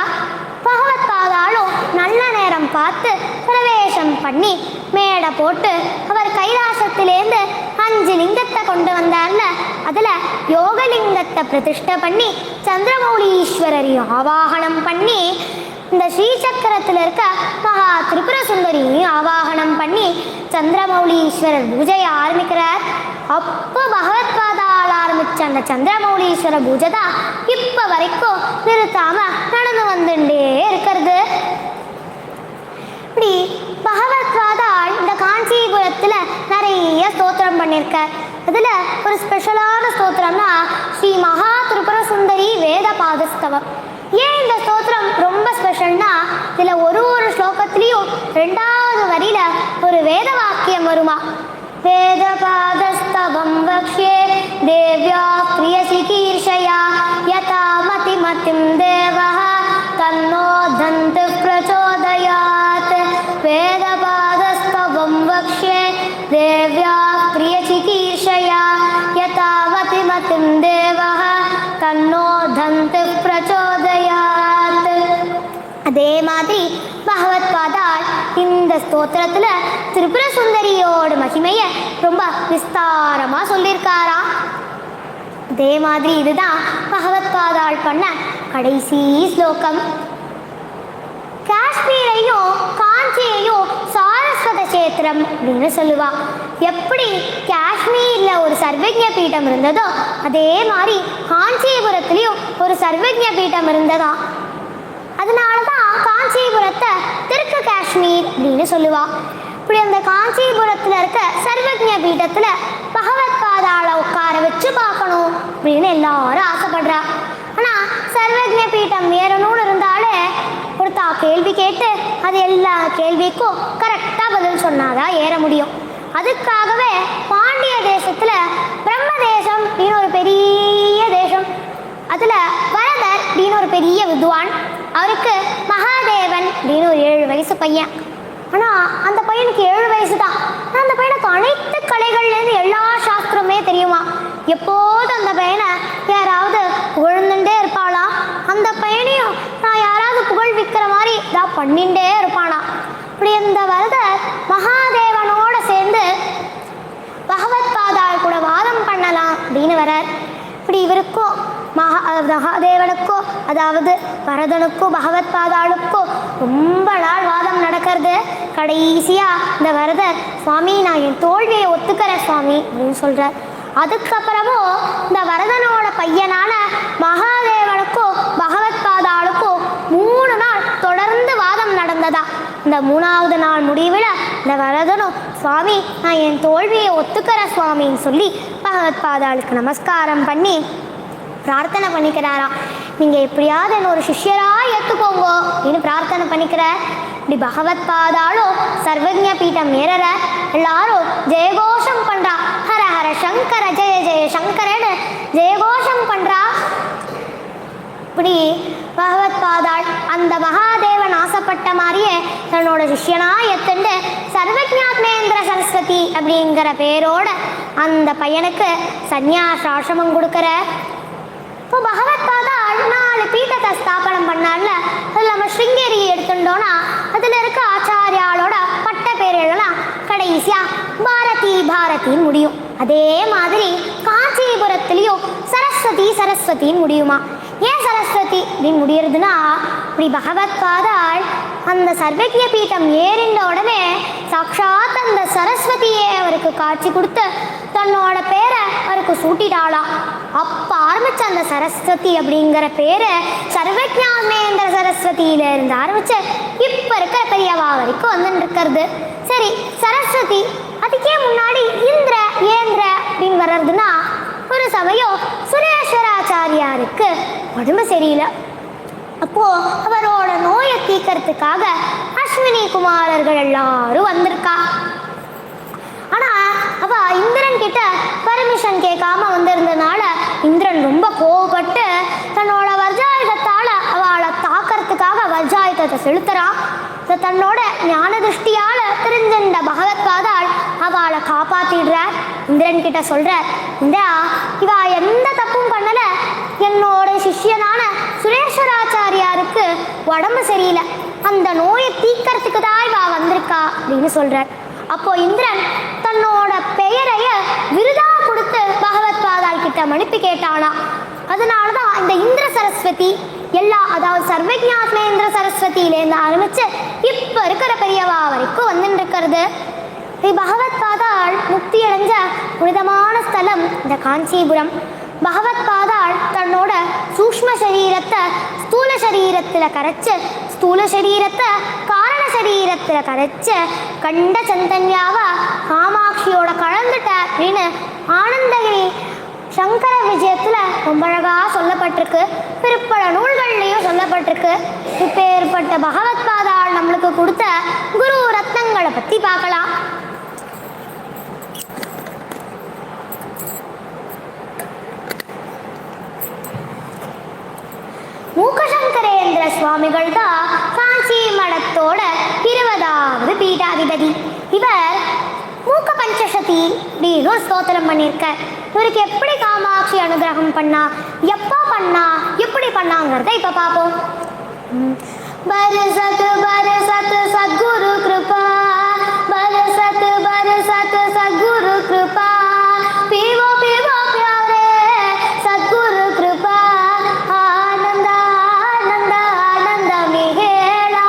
பகவத் பாதாளும் நல்ல நேரம் பார்த்து பிரவேசம் பண்ணி மேடை போட்டு அவர் கைலாசத்திலேருந்து 5 லிங்கத்தை கொண்டு வந்தார்ல, அதுல யோகலிங்கத்தை பிரதிஷ்டை பண்ணி சந்திரமௌலீஸ்வரரையும் ஆவாகனம் பண்ணி இந்த ஸ்ரீசக்கரத்தில் இருக்க மகா திரிபுர சுந்தரியும் ஆவாகனம் பண்ணி சந்திரமௌலீஸ்வரர் பூஜையை ஆரம்பிக்கிறார். அப்போ பகவத் பாதாள் ஆரம்பிச்ச அந்த சந்திரமௌலீஸ்வர பூஜை தான் இப்போ வரைக்கும் நிறுத்தாம நடந்து வந்துட்டே இருக்கிறது. இப்படி பகவத் பாதாள் இந்த காஞ்சிபுரத்தில் நிறைய ஸ்தோத்திரம் பண்ணியிருக்கார். அதில் ஒரு ஸ்பெஷலான ஸ்தோத்திரம்னா ஸ்ரீ மகா திரிபுர சுந்தரி வேத பாதஸ்தவம். ஏன் இந்த ஸ்தோத்திரம் ரொம்ப ஸ்பெஷல்னா இதில் ஒரு ஸ்லோகத்திலையும் 2வது வரியில ஒரு வேத வாக்கியம் வருமா. வேத பாதஸ்தவம் வக்ஷ்யே தேவ்யா பிரிய சிகீர்ஷயா யதா மதி மதிம் தேவஹ தன்னோ தந்தி பிரச்சோதயாத். வேத பாதஸ்தவம் வக்ஷ்யே தேவ்யா பிரிய சிகீர்ஷயா யதா மதி மதிம் தேவஹ தன்னோ தந்தி பிரச்சோதயாத். அதே மாதிரி பகவத் பாதாள் இந்த ஸ்தோத்திரத்துல திரிபுர சுந்தரியோட மகிமையை ரொம்ப விஸ்தாரமா சொல்லியிருக்காரா. அதே மாதிரி இதுதான் பகவத் பாதாள் பண்ண கடைசி ஸ்லோகம். காஷ்மீரையும் காஞ்சியையும் சாரஸ்வத கஷேத்திரம் அப்படின்னு சொல்லுவா. எப்படி காஷ்மீர்ல ஒரு சர்வஜ்ஞ பீடம் இருந்ததோ அதே மாதிரி காஞ்சிபுரத்துலேயும் ஒரு சர்வஜ்ஞ பீடம் இருந்ததா. அதனாலதான் காஞ்சிபுரத்தை தெற்கு காஷ்மீர் அப்படின்னு சொல்லுவா. இப்படி அந்த காஞ்சிபுரத்துல இருக்க சர்வஜ்ஞ பீடத்துல பகவத் பாதாளை உட்கார வச்சு பார்க்கணும் அப்படின்னு எல்லாரும் ஆசைப்படுறா. ஆனா சர்வஜ்ஞ பீடம் ஏறணும்னு இருந்தாலே ஒருத்தா கேள்வி கேட்டு அது எல்லா கேள்விக்கும் கரெக்டா பதில் சொன்னாதான் ஏற முடியும். அதுக்காகவே பாண்டிய தேசத்துல பிரம்ம தேசம் அப்படின்னு ஒரு பெரிய தேசம், அதுல வரதர் அப்படின்னு ஒரு பெரிய வித்வான், அவருக்கு மகாதேவன் அப்படின்னு ஒரு 7 வயசு பையன். ஆனால் அந்த பையனுக்கு 7 வயசு தான். ஆனால் அந்த பையனுக்கு அனைத்து கலைகள்லேருந்து எல்லா சாஸ்திரமே தெரியுமா. எப்போதும் அந்த பையனை யாராவது புகழ்ந்துட்டே இருப்பாளாம். அந்த பையனையும் நான் யாராவது புகழ்விக்கிற மாதிரி தான் பண்ணிகிட்டே இருப்பானா. இப்படி அந்த வரதர் மகாதேவனோட சேர்ந்து பகவத் பாதாள் கூட வாதம் பண்ணலாம் அப்படின்னு வரார். இப்படி இவருக்கும் மகாதேவனுக்கோ அதாவது வரதனுக்கோ பகவத் பாதாளுக்கோ ரொம்ப நாள் வாதம் நடக்கிறது. கடைசியா இந்த வரதர் சுவாமி நான் என் தோல்வியை ஒத்துக்கிறேன் சுவாமி அப்படின்னு சொல்றார். அதுக்கப்புறமும் இந்த வரதனோட பையனான மகாதேவனுக்கோ பகவத் பாதாளுக்கோ 3 நாள் தொடர்ந்து வாதம் நடந்ததா. இந்த 3வது நாள் முடிவில் இந்த வரதனும் சுவாமி நான் என் தோல்வியை ஒத்துக்கிறேன் சுவாமின்னு சொல்லி பகவத் பாதாளுக்கு நமஸ்காரம் பண்ணி பிரார்த்தனை பண்ணிக்கிறாராம். நீங்கள் எப்படியாவது என்ன ஒரு சிஷ்யராக ஏற்றுக்கோங்க அப்படின்னு பிரார்த்தனை பண்ணிக்கிற. இப்படி பகவத் பாதாளும் சர்வஜ்ஞ பீடம் ஏறற எல்லாரும் ஜெயகோஷம் பண்ணுறா. ஹர ஹர சங்கர ஜெய ஜெய சங்கரன்னு ஜெயகோஷம் பண்ணுறா. இப்படி பகவத் பாதாள் அந்த மகாதேவன் ஆசைப்பட்ட மாதிரியே தன்னோட சிஷ்யனா எத்துண்டு சர்வஜாத்மேந்திர சரஸ்வதி அப்படிங்கிற பேரோட அந்த பையனுக்கு சந்நியாசாசிரமம் கொடுக்குற. இப்போ பகவத் பாதா 4 பீட்டத்தை ஸ்தாபனம் பண்ணார்ல, அதில் நம்ம ஸ்ருங்கேரி எடுத்துட்டோன்னா அதில் இருக்க ஆச்சாரியாலோட பட்ட பேர்கள்லாம் கடைசியா பாரதி பாரதின்னு முடியும். அதே மாதிரி காஞ்சிபுரத்துலேயும் சரஸ்வதி சரஸ்வதின்னு முடியுமா. ஏன் சரஸ்வதி அப்படின்னு முடியறதுன்னா, இப்படி பகவத் பாதாள் அந்த சர்வஜ்ஞ பீட்டம் ஏறின்ற உடனே சாட்சாத் அந்த சரஸ்வதியே அவருக்கு காட்சி கொடுத்து தன்னோட பேரை அவருக்கு சூட்டிட்டாளாம். அப்போ ஆரம்பிச்ச அந்த சரஸ்வதி அப்படிங்கிற பேரை சர்வஜாத்மேந்திர சரஸ்வதியில இருந்து ஆரம்பிச்சு இப்போ இருக்கிற பெரியவா வரைக்கும் வந்துட்டு இருக்கிறது. சரி, சரஸ்வதி அதுக்கே முன்னாடி இந்திர ஏந்திர அப்படின்னு வர்றதுன்னா, ஒரு சமயம் சுரேஸ்வராச்சாரியாருக்கு உடம்பு சரியில்லை. அப்போ அவரோட நோயை தீர்க்கறதுக்காக அஸ்வினி குமாரர்கள் எல்லாரும் வந்திருக்கா. ஆனா அவ இந்திரன் கிட்ட பர்மிஷன் கேட்காம வந்திருந்தனால இந்திரன் ரொம்ப கோவப்பட்டு தன்னோட வஜ்ராயுதத்தால அவளை தாக்கறதுக்காக வஜ்ராயுதத்தை செலுத்துறான். தன்னோட ஞான திருஷ்டியால தெரிஞ்சின்ற பகவத் பாதாள் அவளை காப்பாத்திடுறார். இந்திரன் கிட்ட சொல்றார், இந்திரா இவ எந்த தப்பும் பண்ணல, என்னோட சிஷ்யனான சுரேஸ்வராச்சாரியாருக்கு உடம்பு சரியில்லை, அந்த நோயை தீக்கிறதுக்கு தான் இவ வந்திருக்கா அப்படின்னு சொல்றார். அப்போ இந்திரன் தன்னோட பெயரைய விருதா கொடுத்து பகவத் பாதாள் கிட்ட மன்னிப்பு கேட்டானா. அதனாலதான் இந்த இந்திர சரஸ்வதி அதாவது சர்வஜாத்மேந்திர சரஸ்வதியிலேருந்து ஆரம்பிச்சு இப்ப இருக்கிற பெரியவா வரைக்கும் வந்துட்டு இருக்கிறது. பகவத் பாதாள் முக்தி அடைஞ்ச புனிதமான ஸ்தலம் இந்த காஞ்சிபுரம். பகவத் பாதாள் தன்னோட சூக்ஷ்ம சரீரத்தை ஸ்தூல சரீரத்தில் கரைச்சு, ஸ்தூல சரீரத்தை காரண சரீரத்தில் கரைச்சு கண்ட சந்தன்யாவா காமாட்சியோட கலந்துட்ட அப்படின்னு ஆனந்தகிரி சங்கர விஜயத்தில் ரொம்ப அழகாக சொல்லப்பட்டிருக்கு. பிற்பல நூல்கள்லையும் சொல்லப்பட்டிருக்கு. இப்போ ஏற்பட்ட பகவத் பாதாள் நம்மளுக்கு கொடுத்த குரு ரத்னங்களை பற்றி பார்க்கலாம். மூக்கசங்கரேந்திர சுவாமிகள் தான் காஞ்சி மடத்தோட 20வது பீடாதிபதி. இவர் மூக்க பஞ்சசதி அப்படின்னு ஒரு ஸ்தோத்திரம் பண்ணியிருக்கார். இவருக்கு எப்படி காமாட்சி அனுகிரகம் பண்ணா, எப்போ பண்ணா, எப்படி பண்ணாங்கிறத இப்போ பார்ப்போம். பரசத் பரசத் சத்குரு கிருபா, பரசத் பரசத் சத்குரு கிருபா, பீவோ பீவோ பியாரே சத்குரு கிருபா, ஆனந்த ஆனந்த ஆனந்த மிகேளா,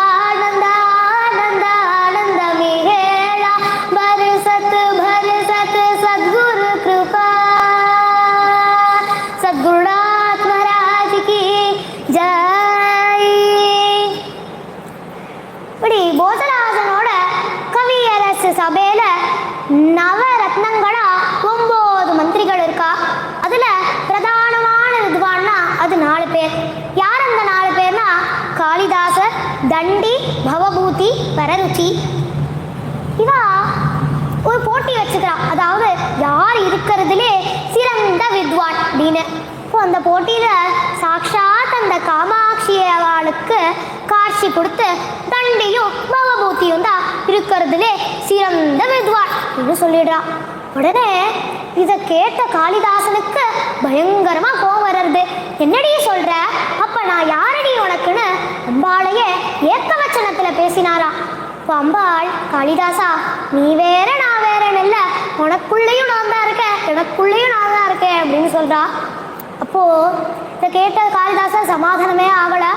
ஆனந்த ஆனந்த ஆனந்த மிகேளா, பரசத் பரசத் சத்குரு கிருபா. சத்குருநாத் மகாராஜ் கி ஜெய். இப்படி போதராஜனோட கவியரசு சபையில நவரத்னங்களா 9 மந்திரிகள் இருக்கா. அதுல பிரதானமான வித்வான்னா அது 4 பேர். யார் அந்த 4 பேர்னா, காளிதாசர், தண்டி, பவபூதி, பரருச்சி. இவா ஒரு போட்டி வச்சுக்கிறான், அதாவது யார் இருக்கிறதுலே சிறந்த வித்வான் அப்படின்னு. இப்போ அந்த போட்டியில சாக்ஷாத் அந்த காமாட்சி அவளுக்கு காட்சி கொடுத்து தண்டியும் பவபூத்தியும் தான் இருக்கிறதுலே சிறந்த வித்வான் அப்படின்னு சொல்லிடுறான். உடனே இதை கேட்ட காளிதாசனுக்கு பயங்கரமா கோவம் வர்றது. என்னடி சொல்ற, அப்ப நான் யாரடி உனக்குன்னு அம்பாளையே ஏக்கவச்சனத்துல பேசினாரா. இப்போ அம்பாள், காளிதாசா நீ வேற நான் வேறன்னு இல்லை, உனக்குள்ளேயும் நான் தான் இருக்கேன், எனக்குள்ளேயும் நான் தான் இருக்கேன் அப்படின்னு சொல்றா. அப்போ இதை கேட்ட காளிதாசர் சமாதானமே ஆகலை.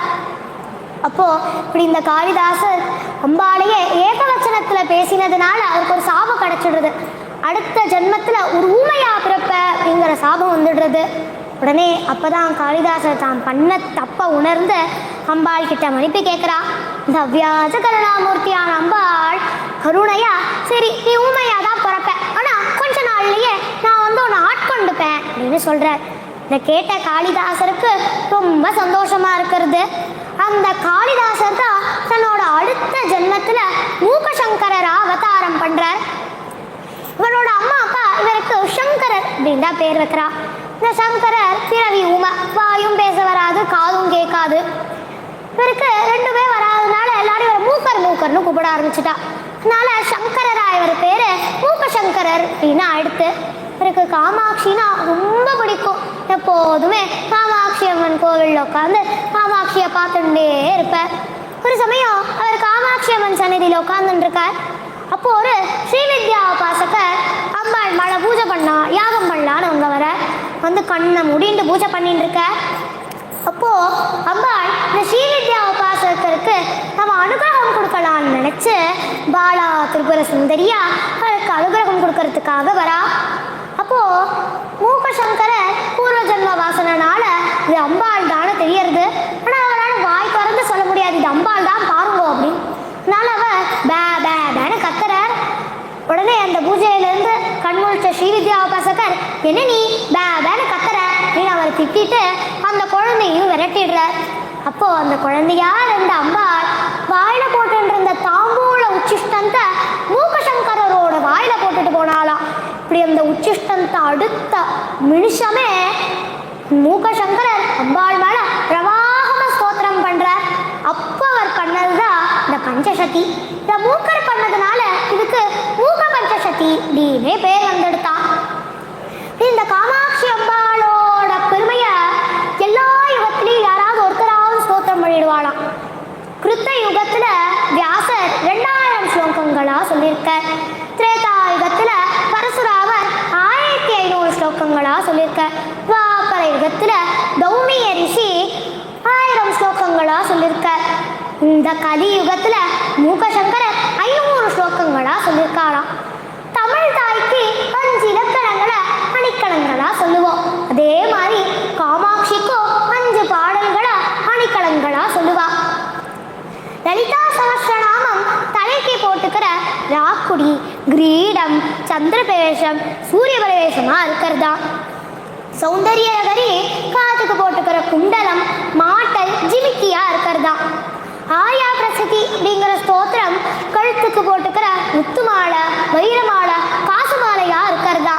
அப்போ இப்படி இந்த காளிதாசர் அம்பாளையே ஏகவச்சனத்துல பேசினதுனால அவருக்கு ஒரு சாபம் கிடைச்சிடுறது. அடுத்த ஜென்மத்துல ஒரு ஊமையா பிறப்ப அப்படிங்கிற சாபம் வந்துடுறது. உடனே அப்பதான் காளிதாசர் தான் பண்ண தப்ப உணர்ந்து அம்பாள் கிட்ட மன்னிப்பு கேட்கிறா. இந்த அவ்வியாஜ கருணாமூர்த்தியான அம்பாள் கருணையா, சரி நீ ஊமையா தான் பிறப்ப, ஆனா கொஞ்ச நாள்லயே நான் உன்னை ஆட்கொண்டுப்பேன் அப்படின்னு சொல்றார். இதை கேட்ட காளிதாசருக்கு ரொம்ப சந்தோஷமா இருக்கிறது. அந்த காளிதாசர் தான் தன்னோட அடுத்த ஜென்மத்துல மூக்கசங்கரரா அவதாரம் பண்றார். இவரோட அம்மா அப்பா இவருக்கு சங்கரர் அப்படின்னு தான் பேர் வைக்கிறா. இந்த சங்கரர் பிறவி ஊமை, வாயும் பேச வராது, காதும் கேட்காது. இவருக்கு மூக்கர்னு கூப்பிட ஆரம்பிச்சுட்டா. அதனால சங்கரரா இவர் பேர் மூக்க சங்கரர் அப்படின்னு அடுத்து. இவருக்கு காமாட்சினா ரொம்ப பிடிக்கும். எப்போதுமே காமாட்சி அம்மன் கோவிலில் உட்காந்து காமாட்சியை பார்த்துட்டே இருப்பார். ஒரு சமயம் அவர் காமாட்சி அம்மன் சன்னதியில் உட்காந்துருக்கார். அப்போ ஒரு ஸ்ரீவித்யா உபாசகர் அம்பாள் மழை பூஜை பண்ணா யாகம் பண்ணலான்னு அவங்க வர வந்து கண்ணை முடிண்டு பூஜை பண்ணிட்டு இருக்க. அப்போ அம்பாள் இந்த ஸ்ரீவித்யா உபாசகருக்கு நம்ம அனுகிரகம் கொடுக்கலான்னு நினைச்சு பாலா திரிபுர சுந்தரியா அவருக்கு அனுகிரகம் கொடுக்கறதுக்காக வரா. அப்போ மூக்க சங்கரர் பூர்வ ஜென்ம வாசனால இது அம்பாள் தானே தெரியறது. ஆனால் அவரால் வாய் திறந்து சொல்ல முடியாது இது அம்பாள் தான் பாருங்க அப்படின்னு. அதனால அவர் பே பே பேன்னு கத்துறார். உடனே அந்த பூஜையிலேருந்து கண்முழிச்ச ஸ்ரீவித்யா உபாசகர் என்ன நீ பே பேன்னு கத்துற அப்படின்னு அவர் திட்டிட்டு அந்த குழந்தையும் விரட்டிடுறார். அப்போ அந்த குழந்தையா இருந்த அம்பாள் வாயில போட்டு இருந்த தாம்பூல உச்சிஷ்டத்தை மூக்க சங்கரரோட வாயில போட்டுட்டு போனாலாம். இப்படி அந்த உச்சிஷ்டத்தை அடுத்த நிமிஷமே மூக்க சங்கரர் அம்பாள் மேல பிரவாகமா ஸ்தோத்திரம் பண்றார். அப்போ அவர் பண்ணதுதான் இந்த பஞ்சசதி. இந்த மூக்கர் பண்ணதுனால இதுக்கு மூக்க பஞ்சசதி அப்படின்னே பேர் வந்துடுத்தான். இந்த காமாட்சி அம்பாளோட பெருமைய எல்லா யுகத்திலையும் யாராவது ஒருத்தராவது ஸ்தோத்திரம் பண்ணிடுவாளாம். கிருத்த யுகத்துல வியாசர் 2000 ஸ்லோகங்களா சொல்லியிருக்கார். திரேதா யுகத்துல பரசுராமர் 1500 ஸ்லோகங்களா சொல்லியிருக்கார். துவாபர யுகத்துல தௌமிய ரிஷி 1000 ஸ்லோகங்களா சொல்லியிருக்கார். இந்த கலியுகத்துல மூக்க சங்கரர் 500 ஸ்லோகங்களா சொல்லியிருக்காராம். தமிழ் தாய்க்கு 5 இலக்கணங்களை அணிக்கலங்களா சொல்லுவோம். அதே மாதிரி காமாட்சிக்கும் 5 பாடல்களை அணிக்கலங்களா சொல்லுவா. லலிதா சகஸ்ரநாமம் தலைக்கு போட்டுக்கிற ராக்குடி, கிரீடம், சந்திரபேஷம், சூரிய பிரவேசமா இருக்கிறதா. சௌந்தர்யகரி காதுக்கு போட்டுக்கிற குண்டலம், மாட்டல், ஜிமிக்கியா இருக்கிறதா. ஆயா பிரசதி அப்படிங்கிற ஸ்தோத்திரம் கழுத்துக்கு போட்டுக்கிற முத்துமாலை, வைரமாலை, காசு மாலையா இருக்கிறதா.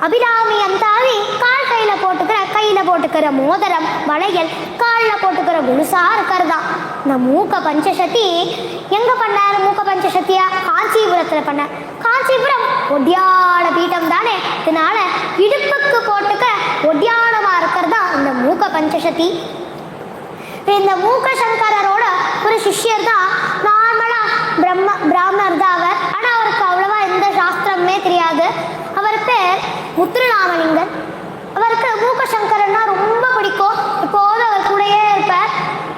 அபிராமி அந்தாவி கையில போட்டுக்கிற மோதிரம், வளையல், காலில் போட்டுக்கிற குலுசா இருக்கிறதா. இந்த மூக்க பஞ்சசதி எங்க பண்ணாரு? மூக்க பஞ்சசதியா காஞ்சிபுரத்துல பண்ண. காஞ்சிபுரம் ஒட்டியான பீட்டம் தானே, இதனால இடுப்புக்கு போட்டுக்க ஒட்டியானமா இருக்கிறதா இந்த மூக்க பஞ்சசதி. இந்த மூக்க சங்கரரோட ஒரு சிஷ்யர் தான் நார்மலா பிராமணர் தான் அவர். ஆனா அவருக்கு அவ்வளவா எந்த சாஸ்திரமே தெரியாது. அவர் பேர் முத்துராமலிங்கர். அவருக்கு மூக்க சங்கரன்னா ரொம்ப பிடிக்கும். இப்போது அவர் கூடயே இருப்பார்.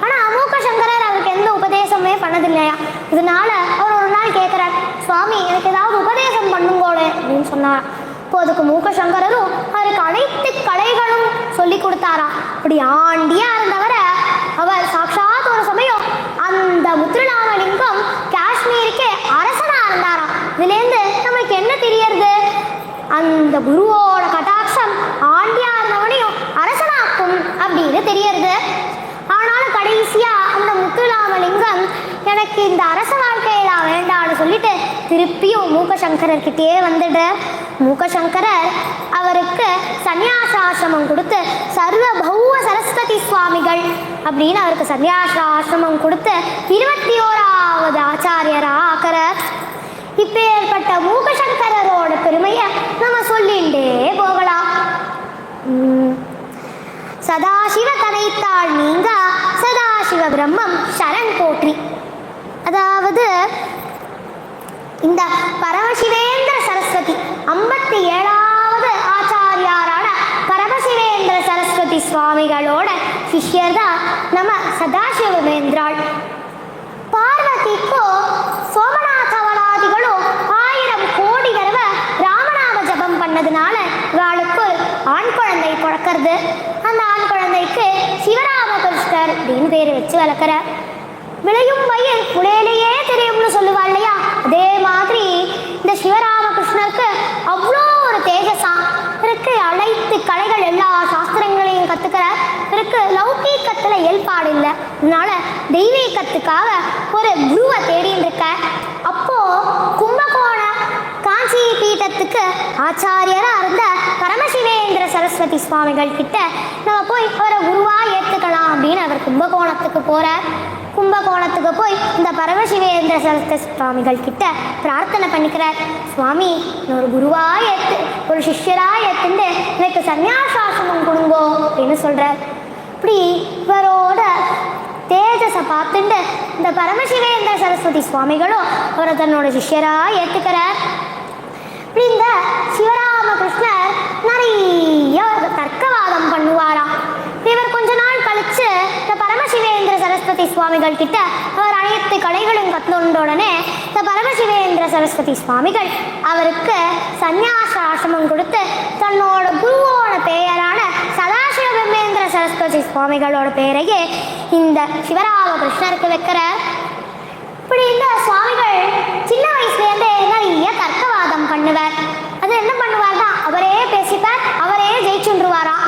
ஆனா மூக்க சங்கரர் அவருக்கு எந்த உபதேசமே பண்ணதில்லையா. இதனால அவர் ஒரு நாள் கேட்கிறார், சுவாமி எனக்கு ஏதாவது உபதேசம் பண்ணுங்கோளே அப்படின்னு சொன்னார். இப்போ அதுக்கு மூக்க சங்கரரும் அவருக்கு அனைத்து கலைகளும் சொல்லி கொடுத்தாரா. அப்படி ஆண்டியா இருந்தவரை அவர் சாட்சாத் ஒரு சமயம் அந்த முத்துராமலிங்கம் காஷ்மீருக்கு அரசனா இருந்தாராம். இதுலேருந்து நம்மளுக்கு என்ன தெரியறது? அந்த குருவோட கடாட்சம் ஆண்டியா இருந்தவனையும் அரசனாக்கும் அப்படின்னு தெரியறது. ஆனாலும் கடைசியா அந்த முத்துராமலிங்கம் எனக்கு இந்த அரச வாழ்க்கையெல்லாம் வேண்டான்னு சொல்லிட்டு திருப்பியும் மூக்க சங்கரர்கிட்டே வந்துடு. மூக்க சங்கரர் அவருக்கு சன்னியாசாசிரமம் கொடுத்து சர்வ பௌவ சரஸ்வதி சுவாமிகள் அப்படின்னு அவருக்கு சன்னியாசாசிரமம் கொடுத்து 21வது ஆச்சாரியரா ஆக்கிறார். இப்பேற்பட்ட மூக்க சங்கரரோட பெருமையை நம்ம சொல்லிண்டே போகலாம். சதாசிவ தனைத்தாள் நீங்க சதாசிவ பிரம்மம் சரண் போற்றி. அதாவது இந்த பரமசிவேந்திர சரஸ்வதி 57வது ஆச்சாரியாரான பரமசிவேந்திர சரஸ்வதி சுவாமிகளோட சிஷ்யர் தான் நம்ம சதாசிவமேந்திராள். பார்வதிக்கோ சோமநாதவளாதிகளும் 1000 கோடி தடவை ராமநாம ஜபம் பண்ணதுனால இவாளுக்கு ஆண் குழந்தை பிறக்கிறது. அந்த ஆண் குழந்தைக்கு சிவராமகிருஷ்ணர் அப்படின்னு பேர் வச்சு வளர்க்குற. விளையும் பயிர் புலையிலேயே தெரியும்னு சொல்லுவா இல்லையா, அதே மாதிரி இந்த சிவராமகிருஷ்ணருக்கு அவ்வளோ ஒரு தேஜஸா இருக்கு. அனைத்து கலைகள் எல்லா சாஸ்திரங்களையும் கற்றுக்கிறார். இருக்கு லௌகீகத்தில் இயல்பாடு இல்லை, அதனால தெய்வீகத்துக்காக ஒரு குருவை தேடின்னு இருக்க. அப்போ கும்பகோண காஞ்சி பீட்டத்துக்கு ஆச்சாரியராக இருந்த பரமசிவேந்திர சரஸ்வதி சுவாமிகள் கிட்ட நம்ம போய் அவரை குருவா ஏற்றுக்கலாம் அப்படின்னு அவர் கும்பகோணத்துக்கு போகிறார். கும்பகோணத்துக்கு போய் இந்த பரமசிவேந்திர சரஸ்வதி சுவாமிகள் கிட்ட பிரார்த்தனை பண்ணிக்கிறார். சுவாமி, ஒரு குருவா ஏற்று ஒரு சிஷ்யரா ஏற்றுண்டு எனக்கு சன்னியாசாசிரமம் கொடுங்கோ அப்படின்னு சொல்கிறார். இப்படி இவரோட தேஜஸை பார்த்துட்டு இந்த பரமசிவேந்திர சரஸ்வதி சுவாமிகளும் அவரை தன்னோட சிஷ்யரா ஏற்றுக்கிறார். இப்படி இந்த சிவராமகிருஷ்ணர் நிறைய தர்க்கவாதம் பண்ணுவாராம். இவர் கொஞ்ச நாள் கழிச்சு இந்த பரமசிவேந்திர சரஸ்வதி சுவாமிகள் கிட்ட அவர் அனைத்து கலைகளும் கற்றுண்ட உடனே இந்த பரமசிவேந்திர சரஸ்வதி சுவாமிகள் அவருக்கு சந்நியாச ஆசிரமம் கொடுத்து தன்னோட குருவோட பெயரான சதாசிவ பிரம்மேந்திர சரஸ்வதி சுவாமிகளோட பெயரையே இந்த சிவராமகிருஷ்ணருக்கு வைக்கிறார். இப்படி இந்த சுவாமிகள் சின்ன வயசுலேருந்தே நிறைய தர்க்கவாதம் பண்ணுவார். அது என்ன பண்ணுவார்னா அவரே பேசிப்பார், அவரே ஜெயிச்சுருவாராம்.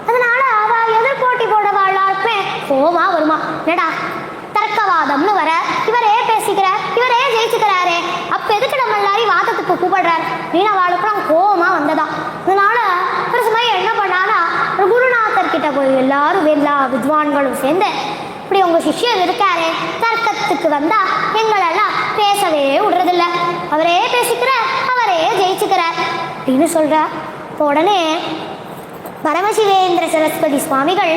அதனால அவ எதிர்போட்டி போடுவா எல்லாருக்குமே கோவமா வருமா, என்னடா தர்க்கவாதம்னு வர இவரே பேசிக்கிறார், இவரே ஜெயிச்சுக்கிறாரே, அப்ப எதுக்கு நம்ம எல்லாரையும் வாதத்துக்கு கூப்பிடுறார் அப்படின்னு அவளுக்குலாம் கோவமா வந்ததாம். அதனால ஒரு சமயம் என்ன பண்ணானா ஒரு குருநாதர் கிட்ட போய் எல்லாரும் எல்லா வித்வான்களும் சேர்ந்து இப்படி உங்க சிஷ்யர் இருக்காரே தர்க்கத்துக்கு வந்தா எங்களெல்லாம் பேசவே விடுறதில்ல, அவரே பேசிக்கிறார், அவரே ஜெயிச்சுக்கிறார் அப்படின்னு சொல்றார். உடனே பரமசிவேந்திர சரஸ்வதி சுவாமிகள்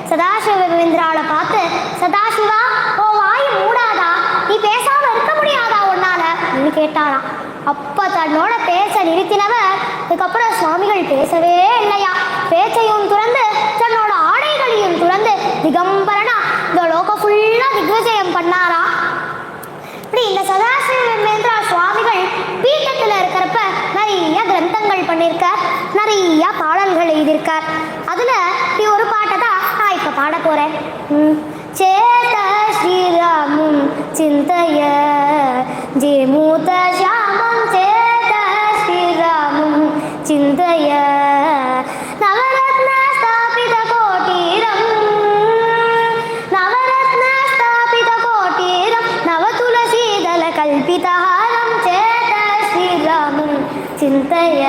சதாசிவேந்திராவை பார்த்து, சதாசிவா ஓ வாய் மூடாதா, நீ பேசாம இருக்க முடியாதா உன்னால அப்படின்னு கேட்டாராம். அப்ப தன்னோட பேச நிறுத்தினவர் அதுக்கப்புறம் சுவாமிகள் பேசவே இல்லையா, பேச்சையும் துறந்து தன்னோட ஆடைகளையும் துறந்து திகம்பரனா இந்த லோகம் ஃபுல்லா திக்விஜயம் பண்ணாராம். இப்படி இந்த சதாசிவேந்திரா சுவாமிகள் பீட்டத்தில் இருக்கிறப்ப நிறைய கிரந்தங்கள் பண்ணியிருக்கார், நிறைய பாடல்கள் எழுதியிருக்கார். அதில் ஒரு பாட்டை தான் நான் இப்போ பாட போகிறேன். சேத ஸ்ரீராமும் சிந்தைய ஜே மூத்த ஷாமம் சேத ஸ்ரீராமும் சிந்தைய நவரத்ன ஸ்தாபித கோட்டீரம் நவரத்ன ஸ்தாபித கோட்டீரம் நவ துளசீதல கல்பிதஹாரம் சேத ஸ்ரீராமும் சிந்தைய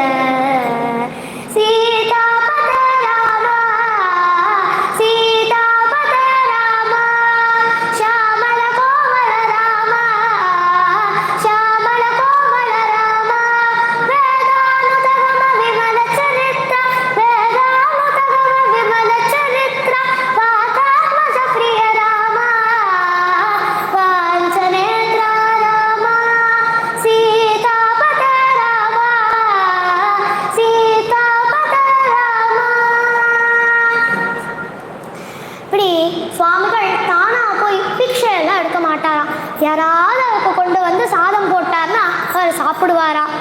சுவாமிகள் தானா போய் பிக்ஷை எல்லாம் எடுக்க மாட்டாராம். யாராவது அவருக்கு கொண்டு வந்து சாதம் போட்டார்னா அவர் சாப்பிடுவாராம்.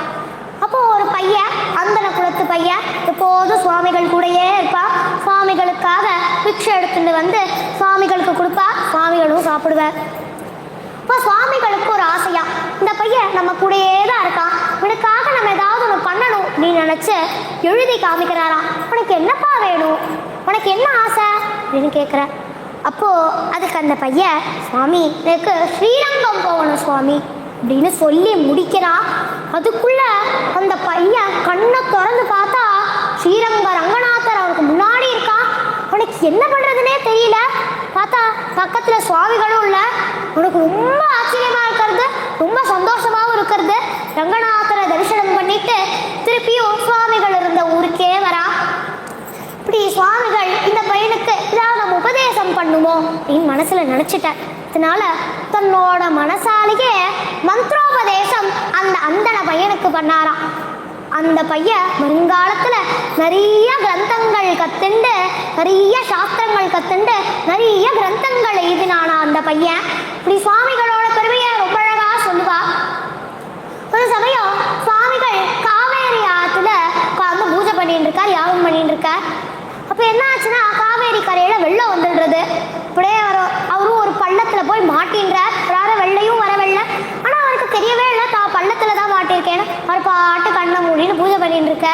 அப்போ ஒரு பையன், அந்தன குலத்து பையன், எப்போதும் சுவாமிகள் கூடயே இருப்பா. சுவாமிகளுக்காக பிக்ஷை எடுத்துட்டு வந்து சுவாமிகளுக்கு கொடுப்பா, சுவாமிகளும் சாப்பிடுவார். இப்போ சுவாமிகளுக்கு ஒரு ஆசையா, இந்த பையன் நம்ம கூடயே தான் இருக்கான், இவனுக்காக நம்ம ஏதாவது ஒன்று பண்ணணும் அப்படின்னு நினச்சி எழுதி காமிக்கிறாராம். உனக்கு என்னப்பா வேணும், உனக்கு என்ன ஆசை அப்படின்னு கேட்குற. அப்போது அதுக்கு அந்த பையன், சுவாமி எனக்கு ஸ்ரீரங்கம் போகணும் சுவாமி அப்படின்னு சொல்லி முடிக்கிறான். அதுக்குள்ள அந்த பையன் கண்ணை திறந்து பார்த்தா ஸ்ரீரங்க ரங்கநாதர் அவருக்கு முன்னாடி இருக்கான். உனக்கு என்ன பண்ணுறதுனே தெரியல. பார்த்தா பக்கத்தில் சுவாமிகளும் இல்லை. உனக்கு ரொம்ப ஆச்சரியமாக இருக்கிறது, ரொம்ப சந்தோஷமாகவும் இருக்கிறது. ரங்கநாதரை தரிசனம் பண்ணிட்டு திருப்பியும் சுவாமிகள் இருந்த ஊருக்கே வரா. இப்படி சுவாமிகள் இந்த பையனுக்கு ஏதாவது நம்ம உபதேசம் பண்ணுமோ அப்படின்னு மனசில் நினச்சிட்டார். அதனால தன்னோட மனசாலேயே மந்திரோபதேசம் அந்த அந்தன பையனுக்கு பண்ணாராம். அந்த பையன் வருங்காலத்தில் நிறைய கிரந்தங்கள் கற்றுண்டு, நிறைய சாஸ்திரங்கள் கற்றுண்டு, நிறைய கிரந்தங்கள் எழுதினானா அந்த பையன். இப்படி சுவாமிகளோட பெருமையை ரொம்ப அழகாக சொல்லுவா. ஒரு சமயம் சுவாமிகள் காவேரி ஆற்றுல உட்காந்து பூஜை பண்ணிட்டு இருக்கார், யாகம் பண்ணிட்டு இருக்கார். அப்போ என்ன ஆச்சுன்னா காவேரி கரையில் வெள்ளம் வந்துடுறது. இப்படியே அவரும் ஒரு பள்ளத்தில் போய் மாட்டின்றார். வர வெள்ளையும் வர வெள்ளை. ஆனால் அவருக்கு தெரியவே இல்லை தான் பள்ளத்தில் தான் மாட்டியிருக்கேன்னு. அவர் பாட்டு கண்ணை மூடின்னு பூஜை பண்ணிட்டு இருக்க.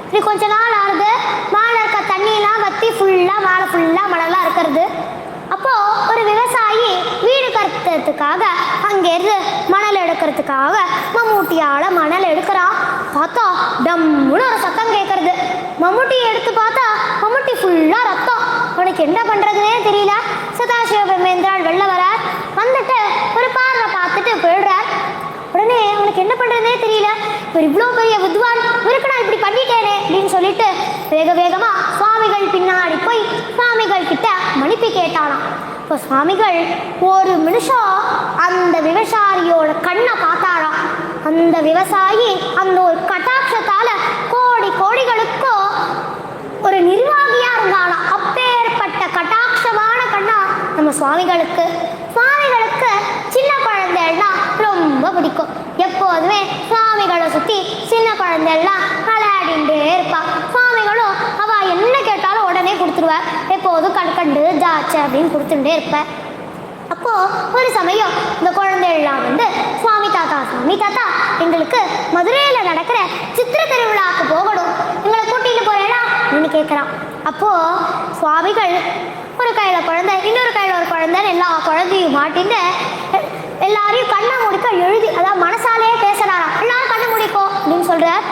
இப்படி கொஞ்ச நாள் ஆகுது. மேலே இருக்க தண்ணியெல்லாம் வற்றி ஃபுல்லாக மேலே ஃபுல்லாக மணலாக இருக்கிறது. அப்போது ஒரு விவசாயி வீடு கட்டுறதுக்காக அங்கேருந்து மணல் எடுக்கிறதுக்காக மம்முட்டியால் மணல் எடுக்கிறான். பார்த்தா டம்முன்னு ஒரு சத்தம் கேட்கறது. மம்முட்டியை எடுத்து பார்த்தா மம்முட்டி ஃபுல்லாக ரத்தம். உனக்கு என்ன பண்ணுறதுனே தெரியல. சதாசிவ பிரம்மேந்திரால் வெளில வரார். வந்துட்டு ஒரு பார்வை பார்த்துட்டு போயிடுறார். உடனே அவனுக்கு என்ன பண்ணுறதுனே தெரியல. இவர் இவ்வளோ பெரிய வித்வான், இவருக்கு நான் இப்படி பண்ணிட்டேனே அப்படின்னு சொல்லிட்டு வேக வேகமாக சுவாமிகள் பின்னாடி போய் சுவாமிகள் கிட்ட மன்னிப்பு கேட்டானாம். இப்போ சுவாமிகள் ஒரு நிமிஷம் அந்த விவசாயியோட கண்ணை பார்த்தாராம். அந்த விவசாயி அந்த ஒரு கட்டாட்சத்தால் கோடி கோடிகளுக்கும் ஒரு நிர்வாகியா இருந்தாலும் அப்பேற்பட்ட கட்டாட்சமான கண்ணா நம்ம சுவாமிகளுக்கு. சுவாமிகளுக்கு சின்ன குழந்தைகள்னா ரொம்ப பிடிக்கும். எப்போதுமே சுவாமிகளை சுற்றி சின்ன குழந்தைகள்லாம் விளையாடிண்டே இருப்பா. சுவாமிகளும் அவள் என்ன கேட்டாலும் உடனே கொடுத்துருவார். எப்போதும் கண்கண்டு ஜாச்சு அப்படின்னு கொடுத்துட்டே இருப்பேன். அப்போது ஒரு சமயம் இந்த குழந்தைகள்லாம் வந்து சுவாமி தாத்தா எங்களுக்கு மதுரையில் நடக்கிற சித்திர திருவிழாவுக்கு போகணும், எங்களை கூட்டிகிட்டு போகிறேன்னா அப்படின்னு கேட்குறான். அப்போது சுவாமிகள் ஒரு கையில் குழந்தை, இன்னொரு கையில் ஒரு குழந்தைன்னு எல்லா குழந்தையும் மாட்டின்னு எல்லாரையும் கண்ணை முடிக்க எழுதி, அதாவது மனசாலேயே பேசுகிறாராம். எல்லாரும் கண்ணை முடிக்கோ அப்படின்னு சொல்கிறார்.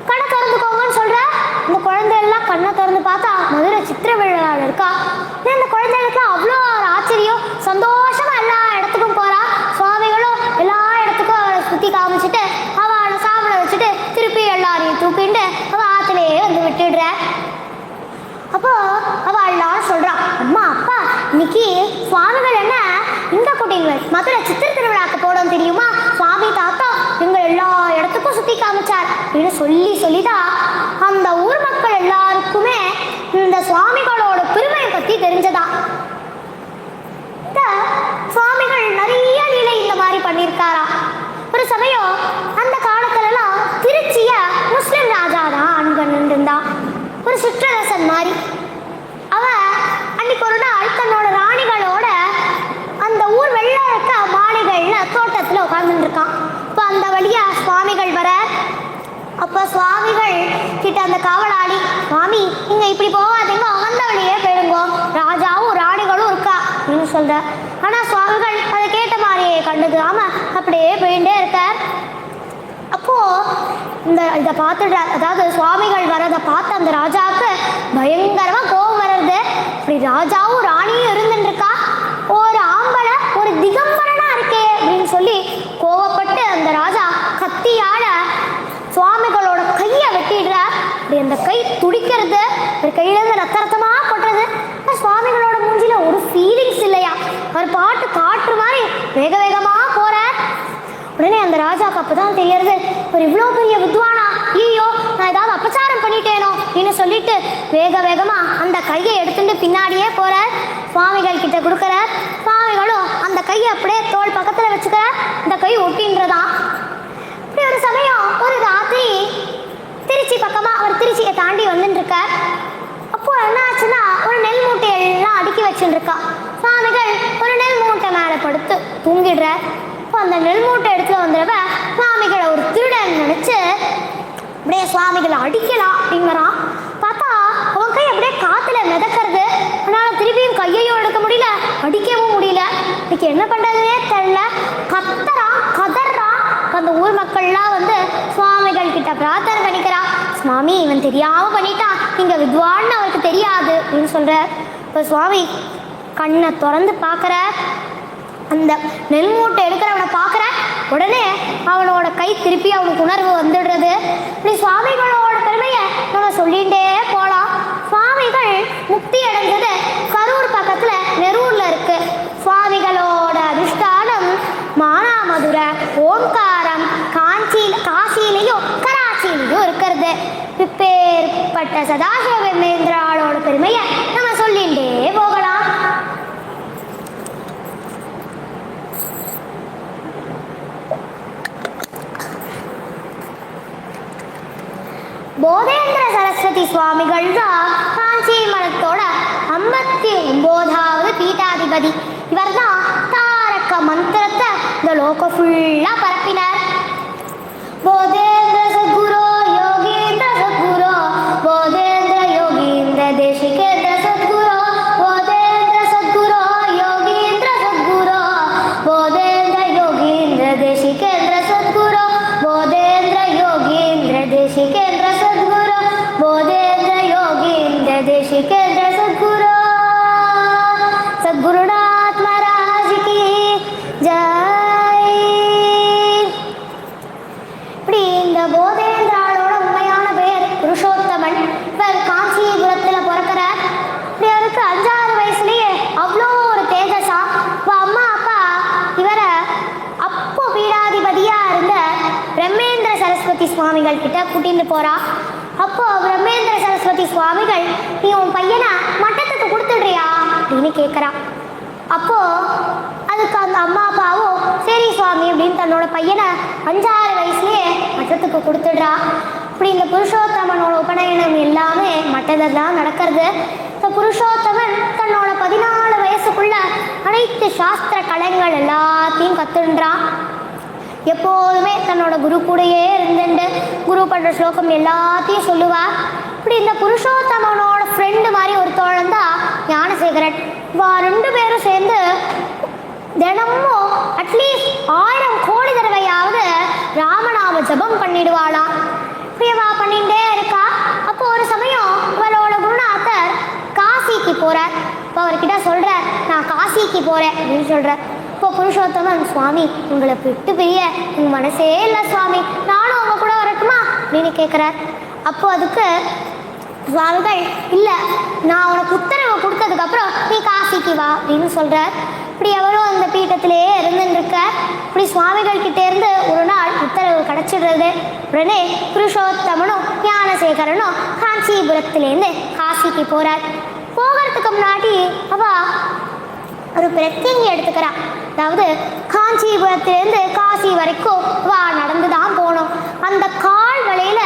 கண்ணை திறந்துக்கோங்கன்னு சொல்கிறார். இந்த குழந்தைகள்லாம் கண்ணை திறந்து பார்த்தா மதுரை சித்திர விழாவில் இருக்கா. இந்த குழந்தைகளுக்கு அவ்வளோ ஒரு ஆச்சரியம், சந்தோஷமாக எல்லா இடத்துக்கும் போகிறா. சுவாமிகளும் எல்லா இடத்துக்கும் அவளை சுற்றி காமிச்சிட்டு அவளை சாப்பிட வச்சுட்டு திருப்பி எல்லாரையும் தூக்கிட்டு அவள் ஆற்றுலேயே வந்து விட்டுடுற. அப்போ அவள் எல்லாரும் சொல்கிறான், அம்மா அப்பா இன்னைக்கு சுவாமிகள் என்ன இந்த குட்டிங்கள் மதுரை சித்திர திருவிழாக்கு போடும் தெரியுமா, சுவாமி தாத்தா எங்கள் எல்லா இடத்துக்கும் சுற்றி காமிச்சார் அப்படின்னு சொல்லிதான் அந்த ஊர் மக்கள் எல்லாருக்குமே இந்த சுவாமிகளோட பெருமையை பற்றி தெரிஞ்சதா. இந்த சுவாமிகள் நிறைய நிலை இந்த மாதிரி பண்ணியிருக்காரா. ஒரு சமயம் அந்த காலத்துலலாம் திருச்சிய முஸ்லிம் ராஜா தான் ஆண் பண்ணிருந்தான். ஒரு சிற்றரசன் மாதிரி அவ அன்னைக்கு ஒரு நாள் தன்னோட ராணிகளோட அந்த ஊர் வெள்ள இருக்க மாளிகைல தோட்டத்தில் உட்கார்ந்துட்டு இருக்கான். இப்போ அந்த வழியா சுவாமிகள் வர. அப்போ சுவாமிகள் கிட்ட அந்த காவலாளி, சுவாமி நீங்க இப்படி போகாதீங்க, அந்த வழியே போயிடுங்கோ, ராஜாவும் ராணிகளும் இருக்கா அப்படின்னு சொல்ற. ஆனா சுவாமிகள் அதை கேட்ட மாதிரியே கண்டுக்காம அப்படியே போயிட்டே இருக்கார். அப்போ இதை பார்த்துடுறார். அதாவது சுவாமிகள் வரதை பார்த்து அந்த ராஜாவுக்கு பயங்கரமா கோபம் வர்றது. இப்படி ராஜாவும் ராணியும் இருந்துருக்கா, ஒரு ஆம்பளை ஒரு திகம்பரனா இருக்கே அப்படின்னு சொல்லி கோவப்பட்டு அந்த ராஜா கத்தியால சுவாமிகளோட கையை வெட்டிடுறார். அப்படி அந்த கை துடிக்கிறது, ஒரு கையிலேருந்து ரத்தமா கொட்டுறது. சுவாமிகளோட மூஞ்சில ஒரு ஃபீலிங்ஸ் இல்லையா, அவர் பாட்டு காற்று மாதிரி வேக வேகமா போறார். உடனே அந்த ராஜாவுக்கு அப்பதான் தெரியறது, ஒரு இவ்வளோ பெரிய வித்வானா, ஐயோ நான் ஏதாவது அபச்சாரம் பண்ணிட்டேனோ அப்படின்னு சொல்லிட்டு வேக வேகமா அந்த கையை எடுத்துட்டு பின்னாடியே போறார். சுவாமிகள் கிட்ட கொடுக்குறார். சுவாமிகளும் அந்த கையை அப்படியே தோள் பக்கத்துல வச்சுக்கிறார். இந்த கை ஒட்டின்றதான். இப்படி ஒரு சமயம் ஒரு ராத்திரி திருச்சி பக்கமா அவர் திருச்சியை தாண்டி வந்துட்டு இருக்கார். அப்போ என்ன ஆச்சுன்னா ஒரு நெல் மூட்டையெல்லாம் அடுக்கி வச்சுட்டு இருக்கா. சுவாமிகள் ஒரு நெல் மூட்டை மேலே படுத்து தூங்கிடுறார். இப்போ அந்த நெல் மூட்டை எடுத்துல வந்துடுவ சுவாமிகளை ஒரு திருடன் நினைச்சு அப்படியே சுவாமிகளை அடிக்கலாம் அப்படிங்கிறான். பார்த்தா அவன் கை அப்படியே காத்துல மிதக்கிறது. அதனால திருப்பியும் கையையும் எடுக்க முடியல, அடிக்கவும் முடியல. இன்னைக்கு என்ன பண்றதுன்னே தெரியல. கத்துறான், கதறான். அந்த ஊர் மக்கள்லாம் வந்து சுவாமிகள் கிட்ட பிரார்த்தனை பண்ணிக்கிறான், சுவாமி இவன் தெரியாம பண்ணிட்டான், நீங்க வித்வான்னு அவருக்கு தெரியாது அப்படின்னு சொல்ற. இப்போ சுவாமி கண்ணை திறந்து பார்க்குற, அந்த நெல் மூட்டை எடுக்கிறவனை பார்க்குற. உடனே அவனோட கை திருப்பி அவனுக்கு உணர்வு வந்துடுறது. இப்படி சுவாமிகளோட பெருமையை நம்ம சொல்லிகிட்டே போகலாம். சுவாமிகள் முக்தி அடைஞ்சது கரூர் பக்கத்துல நெரூர்ல இருக்கு. சுவாமிகளோட அதிஷ்டானம் மானாமதுரை, ஓம்காரம், காசியிலையும் கராச்சியிலையும் இருக்கிறது. இப்பேற்பட்ட சதாசிவமேந்திராளோட பெருமையை நம்ம சொல்லிகிட்டே போகலாம். போதேந்திர சரஸ்வதி சுவாமிகள் தான் காஞ்சி மடத்தோட 59வது பீட்டாதிபதி. இவர் தான் தாரக மந்திரத்தை இந்த லோகம் ஃபுல்லா பரப்பினார். போதேந்திர சத்குரு யோகீந்திர சத்குரு, போதேந்திர யோகீந்திர தேசிகேந்திர சத்குரு, போதேந்திர சத்குரு யோகீந்திர சத்குரு, போதேந்திர யோகீந்திர தேசிகேந்திர சத்குரு, போதேந்திர யோகீந்திர தேசிகேந்திர சத்குரு, போதேந்திர யோகீந்திர தேசிகேந்திர சத்குரு. சத்குருநாத் மகாராஜ் கி சுவாமிகள் கிட்ட கூட்டிட்டு போறா. அப்போ பிரம்மேந்திர சரஸ்வதி சுவாமிகள், நீ உன் பையனை மட்டத்துக்கு கொடுத்துடுறியா அப்படின்னு கேட்குறா. அப்போ அதுக்கு அந்த அம்மா அப்பாவும் சரி சுவாமி அப்படின்னு தன்னோட பையனை 5-6 வயசுலேயே மட்டத்துக்கு கொடுத்துடுறா. இப்படி இந்த புருஷோத்தமனோட உபநயனம் எல்லாமே மட்டத்தில் தான் நடக்கிறது. இந்த புருஷோத்தமன் தன்னோட 14 வயசுக்குள்ள அனைத்து சாஸ்திர கலைகள் எல்லாத்தையும் கத்துன்றான். எப்போதுமே தன்னோட குரு கூடையே இருந்துட்டு குரு பண்ணுற ஸ்லோகம் எல்லாத்தையும் சொல்லுவார். இப்படி இந்த புருஷோத்தமனோட ஃப்ரெண்டு மாதிரி ஒரு தோழன் தான் ஞானசேகரன். வா 2 பேரும் சேர்ந்து தினமும் அட்லீஸ்ட் 1000 கோடி தடவையாவது ராமநாம ஜபம் பண்ணிடுவாளாம். இப்படியவா பண்ணிகிட்டே இருக்கா. அப்போ ஒரு சமயம் இவளோட குருநாதர் காசிக்கு போகிறார். இப்போ அவர்கிட்ட சொல்கிறார், நான் காசிக்கு போகிறேன் அப்படின்னு சொல்கிறார். இப்போ புருஷோத்தமன், சுவாமி உங்களை விட்டு பிரிய உங்கள் மனசே இல்லை சுவாமி, நானும் அவங்க கூட வரட்டுமா அப்படின்னு கேட்குறார். அப்போ அதுக்கு சுவாமிகள், இல்லை நான் உனக்கு உத்தரவு கொடுத்ததுக்கப்புறம் நீ காசிக்கு வா அப்படின்னு சொல்கிறார். இப்படி அவரும் அந்த பீட்டத்திலேயே இருந்துருக்க. இப்படி சுவாமிகள் கிட்டேருந்து ஒரு நாள் உத்தரவு கிடச்சிடுறது. உடனே புருஷோத்தமனும் ஞானசேகரனும் காஞ்சிபுரத்துலேருந்து காசிக்கு போகிறார். போகிறதுக்கு முன்னாடி ஒரு பிரத்யங்கி எடுத்துக்கிறா. அதாவது காஞ்சிபுரத்துலேருந்து காசி வரைக்கும் நடந்து தான் போகணும். அந்த கால் வழியில்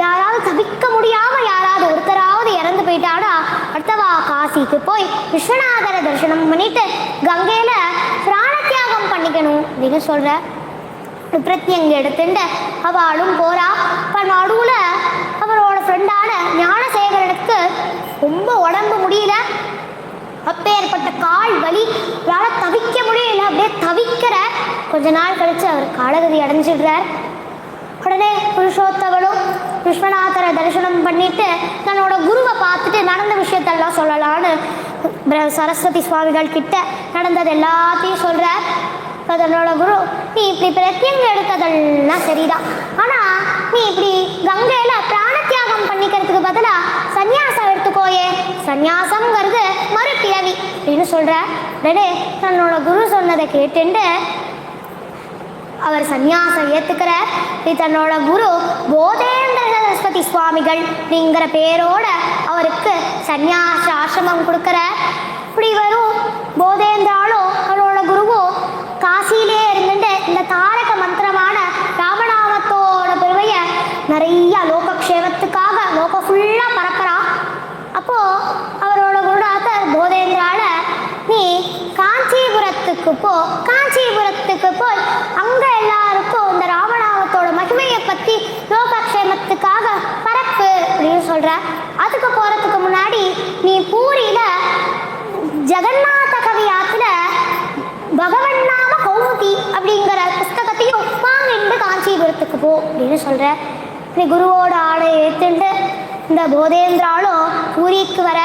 யாராவது தவிக்க முடியாமல் யாராவது ஒருத்தராவது இறந்து போயிட்டாடா அடுத்தவா காசிக்கு போய் விஸ்வநாதரை தரிசனம் பண்ணிட்டு கங்கையில் பிராணத்தியாகம் பண்ணிக்கணும் அப்படின்னு சொல்கிற பிரத்யங்கி எடுத்துட்டு அவளும் போகிறா. இப்போ நடுவில் அவரோட ஃப்ரெண்டான ஞானசேகரனுக்கு ரொம்ப உடம்பு முடியல. அப்பேற்பட்ட கால் வலி, அவரால் தவிக்க முடியல, அப்படியே தவிக்கிற. கொஞ்ச நாள் கழித்து அவர் காலகதி அடைஞ்சிடுறார். உடனே புருஷோத்தமனும் விஸ்வநாதரை தரிசனம் பண்ணிட்டு தன்னோட குருவை பார்த்துட்டு நடந்த விஷயத்தெல்லாம் சொல்லலான்னு சரஸ்வதி சுவாமிகள் கிட்ட நடந்தது எல்லாத்தையும் சொல்கிறார். தன்னோட குரு, நீ இப்படி பிரத்யங்க எடுத்ததெல்லாம் சரிதான், ஆனால் நீ இப்படி கங்கையில் பிராணத்தியாகம் பண்ணிக்கிறதுக்கு பதிலாக சந்நியாசம் எடுத்துக்கோயே, சந்நியாசம்ங்கிறது மறுபிறவி அப்படின்னு சொல்கிற. உடனே தன்னோட குரு சொன்னதை கேட்டுண்டு அவர் சந்நியாசம் ஏற்றுக்கிறார். தன்னோட குரு போதேந்திர சரஸ்வதி சுவாமிகள் அப்படிங்கிற பேரோட அவருக்கு சந்நியாச ஆசிரமம் கொடுக்குறார். இப்படி வரும் போதேந்திராலும் அவரோட குருவும் காசியிலே இருந்துட்டு இந்த தாரக மந்திரமான ராமநாமத்தோட பெருமையை நிறைய லோகக்ஷேமத்துக்காக லோகம் ஃபுல்லாக பரப்புறான். அப்போது அவரோட குருநாதர் போதேந்திரால, நீ காஞ்சிபுரத்துக்கு போய் அங்கே எல்லாருக்கும் இந்த ராமநாமத்தோட மகிமையை பற்றி லோகக்ஷேமத்துக்காக பரப்பு அப்படின்னு சொல்கிற. அதுக்கு போகிறதுக்கு முன்னாடி நீ பூரியில் ஜெகநாத கவியாத்துல பகவன் நாம கௌமுதி அப்படிங்கிற புஸ்தகத்தையும் வாங்கிட்டு காஞ்சிபுரத்துக்கு போ அப்படின்னு சொல்கிற. நீ குருவோட ஆளை ஏற்றுண்டு இந்த போதேந்திராலும் பூரிக்கு வர.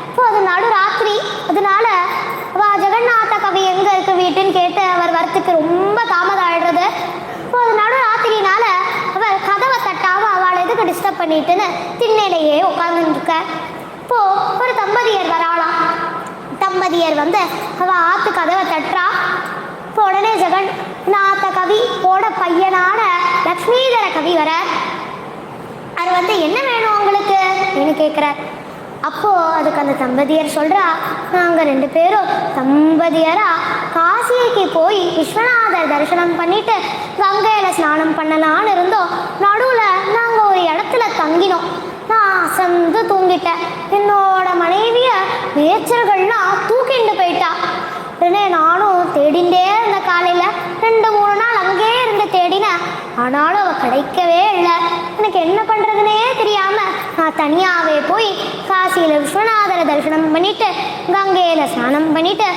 இப்போ அது நடுராத்திரி, அதனால ஜெகநாத கவி எங்கே இருக்கு வீட்டுன்னு கேட்டு அவர் வரத்துக்கு ரொம்ப தாமதம் ஆயிடுறது. இப்போ அது நடுராத்திரினால அவர் கதவை தட்டாமல் அவளை எதுக்கு டிஸ்டர்ப் பண்ணிட்டுன்னு திண்ணையிலேயே உட்காந்துருக்க. இப்போது ஒரு தம்பதியர் வராளாம். தம்பதியர் வந்து அவள் ஆற்று கதவை தட்டுறா. இப்போ உடனே ஜெகநாத கவியோட பையனான லக்ஷ்மீதர கவி வர. அவர் வந்து என்ன வேணும் உங்களுக்கு அப்படின்னு கேட்குறார். அப்போது அதுக்கு அந்த தம்பதியர் சொல்கிறா, நாங்கள் 2 பேரும் தம்பதியராக காசிக்கு போய் விஸ்வநாதர் தரிசனம் பண்ணிவிட்டு கங்கையில் ஸ்நானம் பண்ணலான்னு இருந்தோம். நடுவில் நாங்கள் ஒரு இடத்துல தங்கினோம். நான் அசந்து தூங்கிட்டேன். என்னோட மனைவியை மேய்ச்சல்கள்லாம் தூக்கிண்டு போயிட்டா. உடனே நானும் தேடிண்டே இருந்த. காலையில் 2-3 நாள் அங்கேயே இருந்து தேடினேன். ஆனாலும் அவள் கிடைக்கவே இல்லை. எனக்கு என்ன பண்ணுறதுனே தெரியாமல் நான் தனியாகவே போய் காசியில் விஸ்வநாதரை தரிசனம் பண்ணிவிட்டு கங்கையில் ஸ்நானம் பண்ணிவிட்டு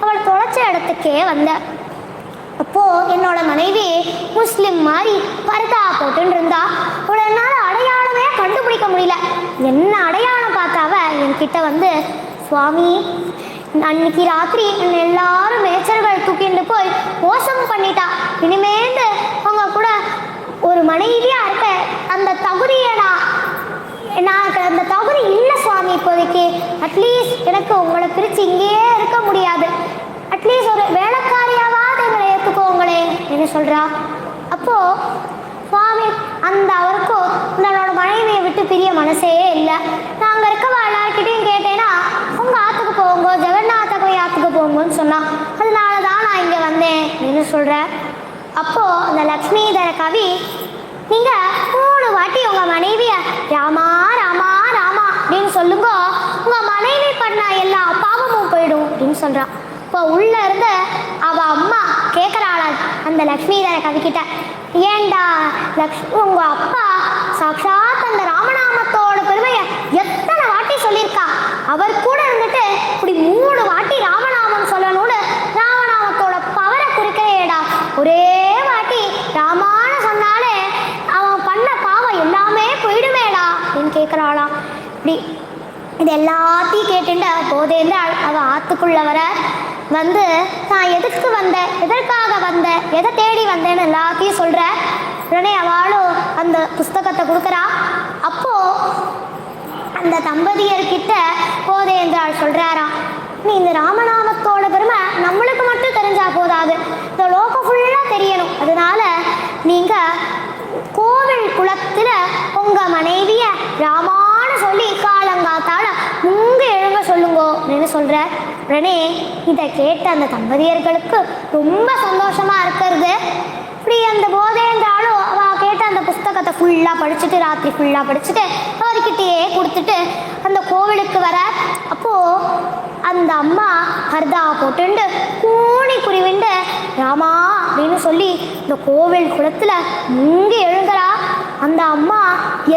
அவள் தொலைச்ச இடத்துக்கே வந்தேன். அப்போது என்னோட மனைவி முஸ்லீம் மாதிரி பர்தா போட்டுன்னு இருந்தா. அவளை என்னால் அடையாளமே கண்டுபிடிக்க முடியல. என்ன அடையாளம் பார்த்தாவ என்கிட்ட வந்து, சுவாமி அன்னைக்கு ராத்திரி எல்லாரும் மேய்ச்சல்கள் தூக்கிட்டு போய் மோசம் பண்ணிட்டா. இனிமேந்து அவங்க கூட ஒரு மனைவியாக இருக்க அந்த தகுதியை நான் அந்த தகுதி இல்லை சுவாமி இப்போதைக்கு. அட்லீஸ்ட் எனக்கு உங்களை பிரித்து இங்கேயே இருக்க முடியாது. அட்லீஸ்ட் ஒரு வேலைக்காரியாவது எங்களை ஏற்றுக்கோங்களே என்ன சொல்கிறா. அப்போது சுவாமி அந்த அவருக்கும் தன்னோட மனைவியை விட்டு பிரிய மனசே இல்லை. நான் அங்கே இருக்கவா எல்லாருக்கிட்டையும் கேட்டேன்னா உங்கள் ஆற்றுக்கு போங்க, ஜெகநாத கோயில் ஆற்றுக்கு போங்கன்னு சொன்னான். அதனால தான் நான் இங்கே வந்தேன் அப்படின்னு சொல்கிறேன். அப்போது அந்த லக்ஷ்மிதர கவி, நீங்கள் 3 வாட்டி உங்கள் மனைவியை ராமா ராமா ராமா அப்படின்னு சொல்லுங்க, உங்கள் மனைவி பண்ண எல்லா பாவமும் போயிடும் அப்படின்னு சொல்கிறான். இப்போ உள்ள இருந்து அவள் அம்மா கேட்குறாள் அந்த லக்ஷ்மிதர கவிக்கிட்ட, ஏண்டா உங்கள் அப்பா சாட்சாத் அந்த ராமநாமத்தோட பெருமையை எத்தனை வாட்டி சொல்லியிருக்கா, அவர் கூட இருந்துட்டு இப்படி 3 வாட்டி ராமநாமம் சொல்லணும்னு ராமநாமத்தோட பவரை குறிக்கிறேடா, ஒரே வாட்டி ராமான்னு சொன்னாலே அவன் பண்ண பாவம் எல்லாமே போயிடுமேடா அப்படின்னு கேட்குறாளாம். இப்படி இது எல்லாத்தையும் கேட்டுட்டு போதேந்தாள் அவள் ஆற்றுக்குள்ள வர வந்து நான் எதுக்கு வந்தேன், எதற்காக வந்தேன், எதை தேடி வந்தேன்னு எல்லாத்தையும் சொல்கிற. உடனே அவளும் அந்த புஸ்தகத்தை கொடுக்குறா. அப்போது அந்த தம்பதியர்கிட்ட போதேந்தாள் சொல்கிறாராம், நீ இந்த ராமநாமத்தோட பெருமை நம்மளுக்கு மட்டும் தெரிஞ்சா போதாது, இந்த லோகம் ஃபுல்லாக தெரியணும். அதனால நீங்கள் கோவில் குளத்தில் உங்கள் மனைவியை ராமான்னு சொல்லி காலங்காத்தால எழுங்க சொல்லுங்கோ அப்படின்னு சொல்கிற. உடனே இதை கேட்ட அந்த தம்பதியர்களுக்கு ரொம்ப சந்தோஷமாக இருக்கிறது. இப்படி அந்த போதேந்தாலும் அவள் கேட்ட அந்த புஸ்தகத்தை ஃபுல்லாக படிச்சுட்டு ராத்திரி ஃபுல்லாக படிச்சுட்டு அவர்கிட்டயே கொடுத்துட்டு அந்த கோவிலுக்கு வர. அப்போது அந்த அம்மா பர்தா போட்டுண்டு கூணி குருவிண்டு ராமா அப்படின்னு சொல்லி இந்த கோவில் குளத்தில் முங்கி எழுகிறா. அந்த அம்மா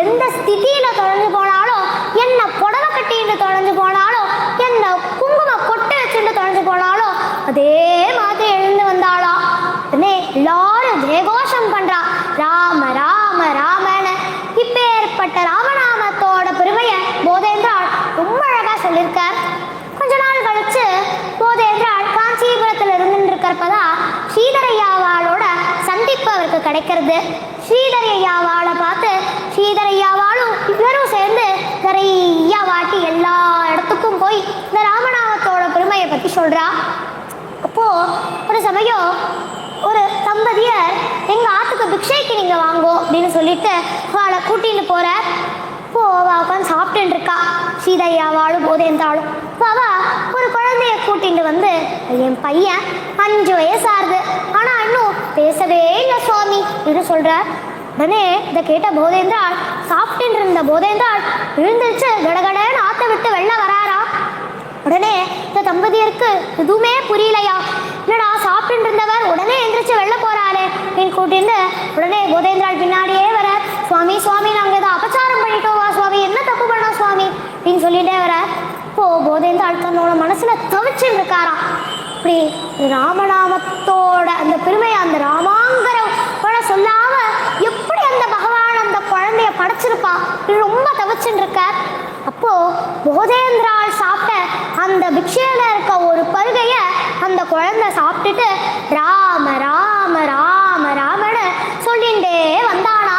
எந்த ஸ்திதியில் தொலைஞ்சு போனாலும், என்ன புடவை கட்டின்னு தொலைஞ்சு போனாலும், என்ன குங்கும கொட்டை வச்சுட்டு தொலைஞ்சு போனாலும் அதே மாதிரி எழுந்து வந்தாளா. உடனே எல்லாரும் ஜெயகோஷம் பண்றா, ராம ராம ராமன்னு. இப்பேற்பட்ட ராமநாமத்தோட பெருமையை போதேந்திராள் ரொம்ப அழகா சொல்லியிருக்கார். கொஞ்ச நாள் கழிச்சு போதேந்திராள் காஞ்சிபுரத்தில் இருந்துட்டு இருக்கிறப்பதான் ஸ்ரீதரையாவாளோட சந்திப்பு அவருக்கு கிடைக்கிறது. ஸ்ரீதரையாவாளை பார்த்து ஸ்ரீதரையாவாளும் இவரும் சேர்ந்து நிறைய வாட்டி எல்லா இடத்துக்கும் போய் இந்த ராமநாமத்தோட பெருமையை பற்றி சொல்கிறா. அப்போது ஒரு சமயம் ஒரு தம்பதியர் எங்கள் ஆற்றுக்கு பிக்ஷைக்கு நீங்கள் வாங்கோ அப்படின்னு சொல்லிட்டு அவளை கூட்டின்னு போகிற. இப்போது அவள் உட்காந்து சாப்பிட்டுன்னு இருக்கா. ஸ்ரீதரையாவாளும் போதேந்தாளும். இப்போ அவள் ஒரு குழந்தைய கூட்டிட்டு வந்து, என் பையன் 5 வயசாகுது, ஆனால் இன்னும் பேசவே இல்லை சுவாமி அப்படின்னு சொல்கிறார். உடனே இதை கேட்ட போதேந்தாள், சாப்பிட்டு இருந்த போதேந்தாள் எழுந்திரிச்சு கடகடன்னு ஆற்ற விட்டு வெளில வராரா. உடனே இந்த தம்பதியருக்கு எதுவுமே புரியலையா, என்னடா சாப்பிட்டு இருந்தவர் உடனே எந்திரிச்சு வெளில போறாரு அப்படின்னு கூட்டிட்டு உடனே போதேந்திராள் பின்னாடியே வர, சுவாமி சுவாமி நாங்கள் ஏதோ அபச்சாரம் பண்ணிட்டோவா சுவாமி, என்ன தப்பு பண்ணோம் சுவாமி அப்படின்னு சொல்லிட்டே வர. இப்போ போதேந்திராள் தன்னோட மனசுல தவிச்சுன்னு இருக்காராம். இப்படி ராமநாமத்தோட அந்த பெருமையை அந்த ராமாங்கிற சொல்லாம எப்படி அந்த பகவான் அந்த குழந்தைய படைச்சிருப்பா ரொம்ப தவிச்சுன்னு இருக்க. அப்போ போதேந்திராள் சாப்பிட்ட அந்த பிக்ஷையில இருக்க ஒரு பருகைய அந்த குழந்தை சாப்பிட்டுட்டு ராம ராம ராம ராமன்னு சொல்லிண்டே வந்தானா.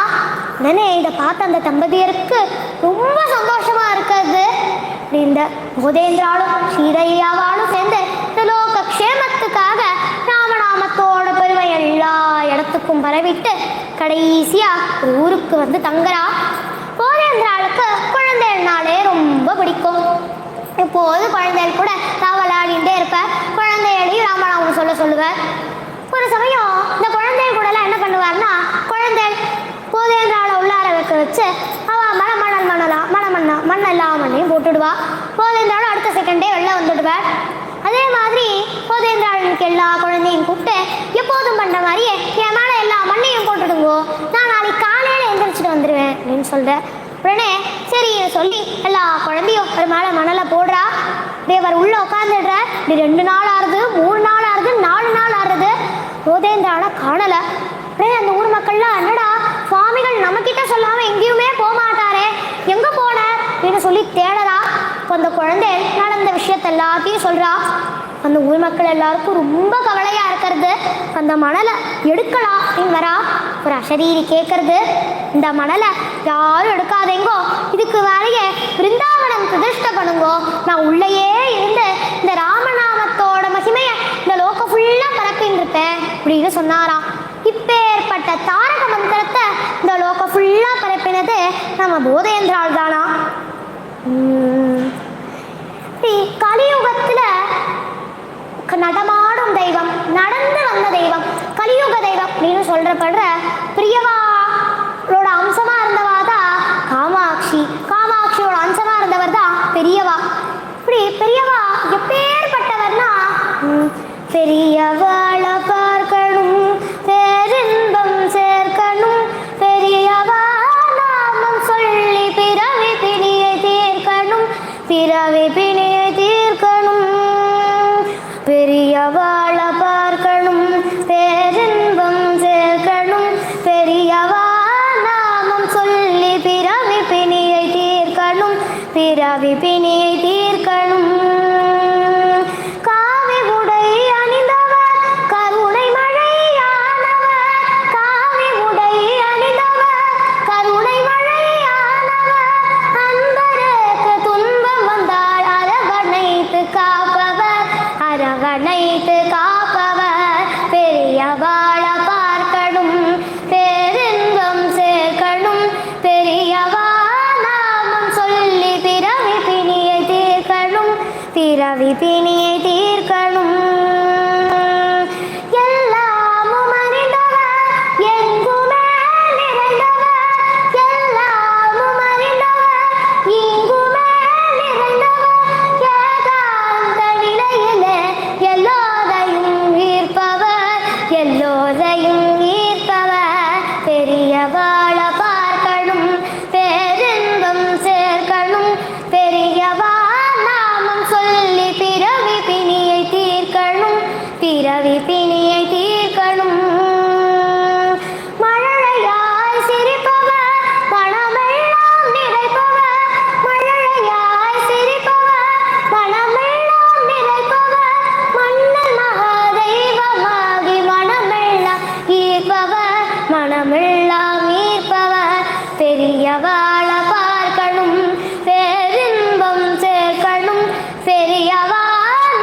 உடனே இதை பார்த்த அந்த தம்பதியருக்கு ரொம்ப சந்தோஷமா இருக்கிறது. இந்த போதேந்திராலும் ஸ்ரீதையாவாலும் சேர்ந்து இந்த லோக க்ஷேமத்துக்காக ராமநாமத்தோட பெருமை எல்லா இடத்துக்கும் பரவிட்டு கடைசியா ஒரு ஊருக்கு வந்து தங்குறா. போதேந்திராளுக்கு குழந்தைனாலே ரொம்ப பிடிக்கும். எப்போது குழந்தைகள் கூட நான் விளையாடிட்டே இருப்பேன், குழந்தைகளையும் ராமநாமம் சொல்லுவேன். ஒரு சமயம் இந்த குழந்தைகள் கூடலாம் என்ன பண்ணுவார்னா, குழந்தை போதேந்திராளை உள்ளார வைக்க வச்சு அவள் மண்ணெல்லாம் மண்ணையும் போட்டுடுவா. போதேந்திராளும் அடுத்த செகண்டே வெளில வந்துடுவார். அதே மாதிரி போதேந்திராளுக்கு எல்லா குழந்தையும் கூப்பிட்டு எப்போதும் பண்ணுற மாதிரியே என் மேலே எல்லா மண்ணையும் போட்டுடுங்கோ, நான் நாளைக்கு காலையில் எழுந்திரிச்சிட்டு வந்துடுவேன் அப்படின்னு சொல்கிறேன். உடனே சரி சொல்லி எல்லா குழந்தையும் ஒரு மேலே மணலை போடுறா. தேவர் உள்ளே உட்காந்துடுறார். இப்படி 2 நாள் ஆறுது, 3 நாள் ஆறுது, 4 நாள் ஆறுது. போதேந்திராளை காணலை. உடனே அந்த ஊர் மக்கள்லாம், என்னடா சுவாமிகள் நம்மக்கிட்ட சொல்லாமல் எங்கேயுமே போக மாட்டாரே, எங்கே போனார் அப்படின்னு சொல்லி தேடறா. இப்போ அந்த குழந்தை நடந்த விஷயத்த எல்லாத்தையும் சொல்கிறா. அந்த ஊர் மக்கள் எல்லாருக்கும் ரொம்ப கவலையாக இருக்கிறது. அந்த மணலை எடுக்கலாம் அப்படின்னு வரா. ஒரு அசரீரி கேட்கறது, இந்த மணலை யாரும் எடுக்காதேங்கோ, இதுக்கு வேலையே பிருந்தாவனம் பிரதிஷ்டை பண்ணுங்கோ, நான் உள்ளேயே இருந்து இந்த ராமநாமத்தோட மகிமையை இந்த லோகம் ஃபுல்லாக பரப்பின்னு இருப்பேன் அப்படின்னு சொன்னாராம். இப்பேற்பட்ட தாரக மந்திரத்தை இந்த லோகம் ஃபுல்லாக பரப்பினது நம்ம போதேந்திரால் தானா? கலியுகத்தில் நடமாடும் தெய்வம், நடந்து வந்த தெய்வம், கலியுக தெய்வம் அப்படின்னு சொல்றப்படுற பிரியவாளோட அம்சமா இருந்தவா தான் காமாட்சி. காமாட்சியோட அம்சமா இருந்தவர் தான் பெரியவா. இப்படி பெரியவா எப்பேற்பட்டவர்னா, பெரியவாள பார்க்கணும், பேரின்பம் சேர்க்கணும், பெரியவா நாமம் சொல்லி பிறவி பிணியை தீர்க்கணும், பிறவி பிணியை தீர்க்கணும், பெரியவாள பார்க்கணும், பேரின்பம் சேர்க்கணும், பெரியவா நாமம் சொல்லி பிறவி பிணியை தீர்க்கணும், பிறவி பிணியை தீர்க்கணும். காவி உடை அணிந்தவர் கருணை மழையானவர், காவி உடை அணிந்தவர் கருணை மழையானவர், அன்பருக்கு துன்பம் வந்தால் அரவணைத்து காப்பவர், அரவணைத்து காப்பவர், பெரியவாள பார்க்கணும், பேரின்பம் சேர்க்கணும், பெரியவா நாமம் சொல்லி பிறவி பிணியை தீர்க்கணும், பிறவி பிணியை தீர்க்கணும். எல்லாமும் அறிந்தவர், எங்குமே நிறைந்தவர், எல்லாமும் அறிந்தவர், இங்குமே நிறைந்தவர், ஏகாந்த நிலையிலே எல்லோரையும் ஈர்ப்பவர், எல்லோரையும் ஈர்ப்பவர், பெரியவாள பார்க்கணும், பேரின்பம் சேர்க்கணும், பெரியவா நாமம் சொல்லி பிறவி பிணியை தீர்க்கணும், பிறவி பிணியை தீர்க்கணும். மழலையாய் சிரிப்பவர், மனமெல்லாம் நிறைப்பவர், மழலையாய் சிரிப்பவர், மனமெல்லாம் நிறைப்பவர், மன்னன் மகாதெய்வமாகி மனமெல்லாம் ஈர்ப்பவர், மனமெல்லாம் ஈர்ப்பவர், பெரியவாள பார்க்கணும், பேரின்பம் சேர்க்கணும், பெரியவா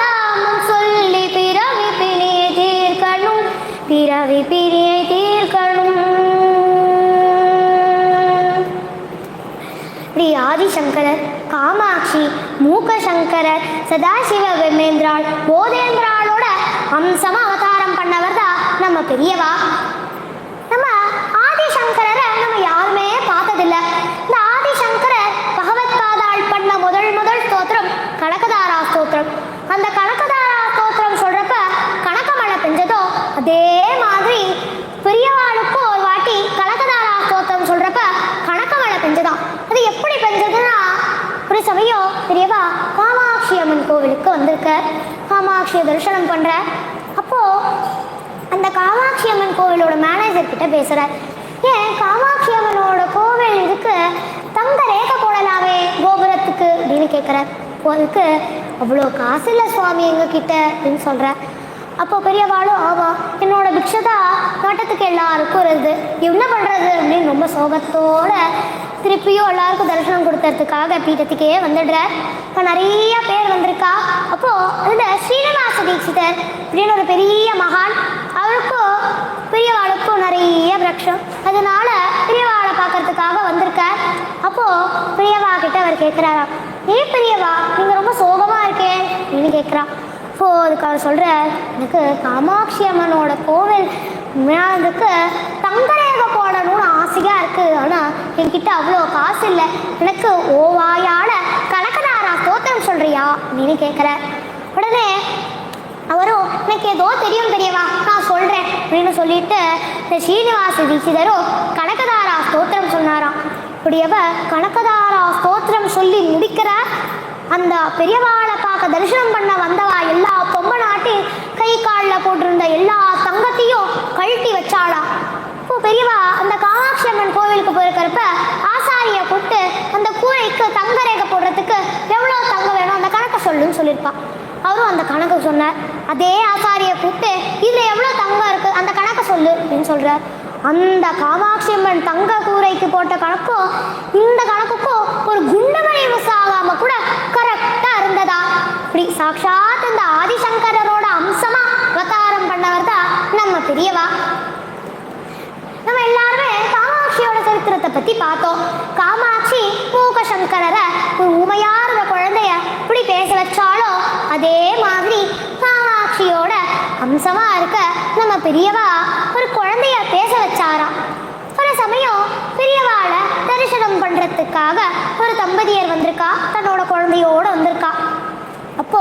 நாமம் சொல்லி பிறவி பிணியை தீர்க்கணும், பிறவி பிணியை தீர்க்கணும். ஸ்ரீ ஆதிசங்கரர், காமாட்சி, மூக்கசங்கரர், சதாசிவ பிரம்மேந்திராள், போதேந்திராளோட அம்சமா அவதாரம் பண்ணவர் தான் நம்ம பெரியவா. நம்ம ஆதிசங்கரரை நம்ம யாருமே பார்த்ததில்ல. இந்த ஆதிசங்கரர் பகவத் பாதாள் பண்ண முதல் ஸ்தோத்திரம் கனகதாரா ஸ்தோத்திரம். அந்த கனகதாரா ஸ்தோத்திரம் சொல்றப்ப கனகமழை பெஞ்சதோ அதே மாதிரி பெரியவாளுக்கும் ஒரு வாட்டி கனகதாரா ஸ்தோத்திரம் சொல்றப்ப கனகமழை பெஞ்சதான். அது எப்படி பெஞ்சதுன்னா, ஒரு சமயம் பெரியவா காமாட்சி அம்மன் கோவிலுக்கு வந்திருக்க, காமாட்சியை தரிசனம் பண்ற. அப்போ அந்த காமாட்சி அம்மன் கோவிலோட மேனேஜர் கிட்ட பேசுறார். ஏன் காமாட்சி அம்மனோட கோவில் இதுக்கு தங்க ரேகை போடலாமே கோபுரத்துக்கு அப்படின்னு கேட்குறார். அதுக்கு அவ்வளோ காசு இல்லை சுவாமி எங்ககிட்ட அப்படின்னு சொல்கிறார். அப்போ பெரியவாளும் ஆமாம் என்னோட பிக்ஷதா நாட்டத்துக்கு எல்லாருக்கும் வருது, என்ன பண்ணுறது அப்படின்னு ரொம்ப சோகத்தோட திருப்பியும் எல்லாருக்கும் தரிசனம் கொடுக்கறதுக்காக பீட்டத்துக்கே வந்துடுறார். இப்போ நிறைய பேர் வந்திருக்கா. அப்போது அதில் ஸ்ரீனிவாச தீட்சிதர் அப்படின்னு ஒரு பெரிய மகான், அவருக்கும் பெரியவாளுக்கும் நிறைய பிரக்ஷம், அதனால பெரியவாளை பார்க்கறதுக்காக வந்திருக்கார். அப்போது பெரியவா கிட்ட அவர் கேட்குறாரா, ஏன் பெரியவா நீங்கள் ரொம்ப சோகமாக இருக்கேன் அப்படின்னு கேட்குறா. ஸோ அதுக்கு அவர் சொல்கிறார், எனக்கு காமாட்சி அம்மனோட கோவில் அதுக்கு தங்கரேகை போடணும்னு ஆசையாக இருக்குது, ஆனால் என்கிட்ட அவ்வளோ காசு இல்லை, எனக்கு ஓவாயால் கனகதாரா ஸ்தோத்திரம் சொல்கிறியா அப்படின்னு கேட்குறார். உடனே அவரும் எனக்கு ஏதோ தெரியும் பெரியவா நான் சொல்கிறேன் அப்படின்னு சொல்லிட்டு இந்த ஸ்ரீனிவாச தீட்சிதரும் கனகதாரா ஸ்தோத்திரம் சொன்னாராம். இப்படியவ கனகதாரா ஸ்தோத்திரம் சொல்லி முடிக்கிற அந்த பெரியவாளை பார்க்க தரிசனம் பண்ண வந்தவா எல்லா பொம்மை நாட்டி கை காலில் போட்டிருந்த எல்லா தங்கத்தையும் கழட்டி வச்சாளா. இப்போ பெரியவா அந்த காமாட்சி அம்மன் கோவிலுக்கு போயிருக்கிறப்ப ஆசாரியை கூப்பிட்டு அந்த கூரைக்கு தங்க ரேகை போடுறதுக்கு எவ்வளோ தங்கம் வேணும் அந்த கணக்கை சொல்லுன்னு சொல்லியிருப்பா. அவரும் அந்த கணக்கு சொன்னார். அதே ஆசாரியை கூப்பிட்டு இதில் எவ்வளோ தங்கம் இருக்குது அந்த கணக்கை சொல்லு அப்படின்னு சொல்கிறார். அந்த காமாட்சி அம்மன் தங்க கூரைக்கு போட்ட கணக்கும் இந்த கணக்குக்கும் ஒரு குண்டுமணி மிஸ் ஆகாம கூட கரெக்டா இருந்ததா. இப்படி சாட்சாத் இந்த ஆதிசங்கரோட அம்சமா அவதாரம் பண்ணவர் தான் நம்ம பெரியவா. நம்ம எல்லாருமே காமாட்சி காமாட்சியோட சரித்திரத்தை பத்தி பார்த்தோம். காமாட்சி மூக சங்கரரை ஒரு ஊமையார் குழந்தைய இப்படி பேச வச்சாலோ அதே மாதிரி காமாட்சியோட அம்சமா இருக்க நம்ம பெரியவா ஒரு குழந்தைய பேச வச்சாராம். ஒரு சமயம் பெரியவாளை தரிசனம் பண்றதுக்காக ஒரு தம்பதியர் வந்திருக்கா, தன்னோட குழந்தையோட வந்திருக்கா. அப்போ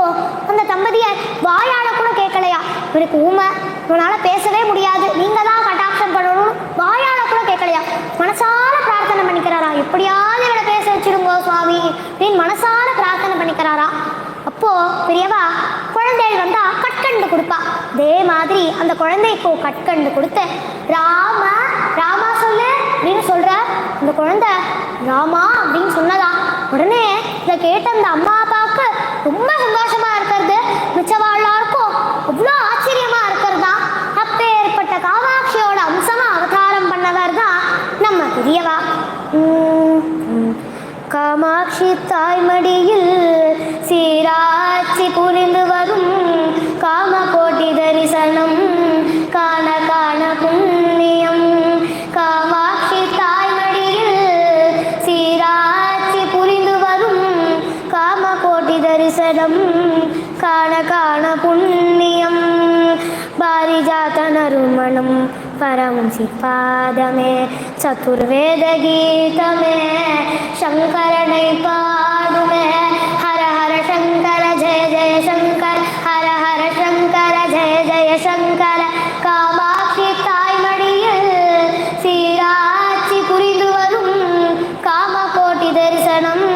அந்த தம்பதியர் வாயால கூட கேட்கலையா, இவருக்கு ஊமை, இவனால பேசவே முடியாது, நீங்க தான் கட்டாட்சம் பண்ணணும், வாயால கூட கேட்கலையா. மனசார பிரார்த்தனை பண்ணிக்கிறாரா, எப்படியாவது இவனை பேச வச்சிருங்கோ சுவாமி அப்படின்னு மனசார பிரார்த்தனை பண்ணிக்கிறாரா. அப்போ பெரியவா குழந்தைகள் வந்தா கட்கண்டு கொடுப்பா. அதே மாதிரி அந்த குழந்தைக்கு கட்கண்டு கொடுத்து ராமா ராமா சொல்லு அப்படின்னு சொல்ற. அந்த குழந்தை ராமா அப்படின்னு சொன்னதா. உடனே இதை கேட்ட அந்த அம்மா அப்பாவுக்கு ரொம்ப சந்தோஷமா இருக்கிறது, மிச்சவாழ்லாருக்கும் அவ்வளோ ஆச்சரியமா இருக்கிறதா. அப்பேற்பட்ட காமாட்சியோட அம்சமா அவதாரம் பண்ணவர் தான் நம்ம பெரியவா. காமாட்சி தாய்மடியில் சீராட்சி புரிந்து வரும் காமகோட்டி தரிசனம் காண காண புண்ணியம். காமாட்சி தாய்மடியில் சீராட்சி புரிந்து வரும் காமகோட்டி தரிசனம் காண காண புண்ணியம். பாரிஜாத நறுமணம் பரமசி பாதமே சதுர்வேத கீதமே சங்கரனை பாடுமே. ஹர ஹர சங்கர ஜெய ஜெய சங்கர், ஹர ஹர சங்கர ஜெய ஜெய சங்கர. காமாட்சி தாய்மடியில் சீராட்சி புரிந்து வரும் காமகோட்டி தரிசனம்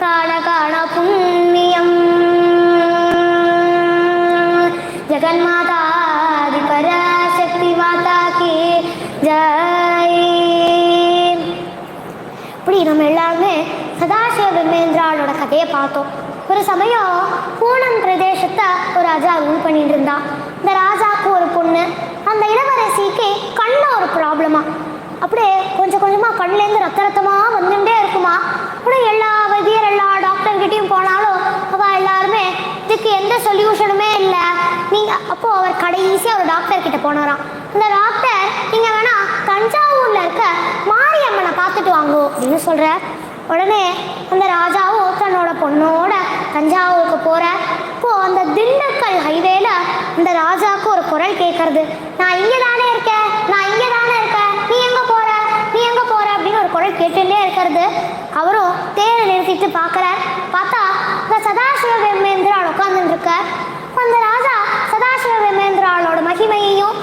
காண காண புண்ணியம். ஜெகன்மாதா பராசக்தி மாதா கி ஜெய். இப்படி நம்ம எல்லாருமே சதாசிவ பிரம்மேந்திராளோட கதையை பார்த்தோம். ஒரு சமயம் பூனம் பிரதேசத்தை ஒரு ராஜா ரூல் பண்ணிட்டு இருந்தா. இந்த ராஜாவுக்கு ஒரு பொண்ணு, அந்த இளவரசிக்கு கண்ணில் ஒரு ப்ராப்ளமா. அப்படியே கொஞ்சம் கொஞ்சமாக கண்ணிலேருந்து ரத்தமாக வந்துட்டே இருக்குமா. அப்படியே எல்லா வைத்தியர் எல்லா டாக்டர்கிட்டையும் போனாலும் அவள் எல்லாருமே இதுக்கு எந்த சொல்யூஷனுமே இல்லை. நீங்கள் அப்போது அவர் கடைசியாக ஒரு டாக்டர்கிட்ட போனாராம். அந்த டாக்டர் நீங்கள் வேணா தஞ்சாவூரில் இருக்க மாரியம்மனை பார்த்துட்டு வாங்கோ அப்படின்னு சொல்கிறார். உடனே அந்த ராஜாவும் தன்னோட பொண்ணோட தஞ்சாவூருக்கு போகிற. இப்போது அந்த திண்டுக்கல் ஹைவேல அந்த ராஜாவுக்கு ஒரு குரல் கேட்கறது, நான் இங்கே தானே இருக்கேன், நான் இங்கே தானே இருக்கேன், நீ எங்கே போகிற, நீ எங்கே போகிற அப்படின்னு ஒரு குரல் கேட்டுட்டே இருக்கிறது. அவரும் தேரை நிறுத்திட்டு பார்க்குறார். பார்த்தா இந்த சதாசிவ பிரம்மேந்திரால் உட்காந்துருக்கார். அந்த ராஜா சதாசிவ பிரம்மேந்திராளோட மகிமையையும்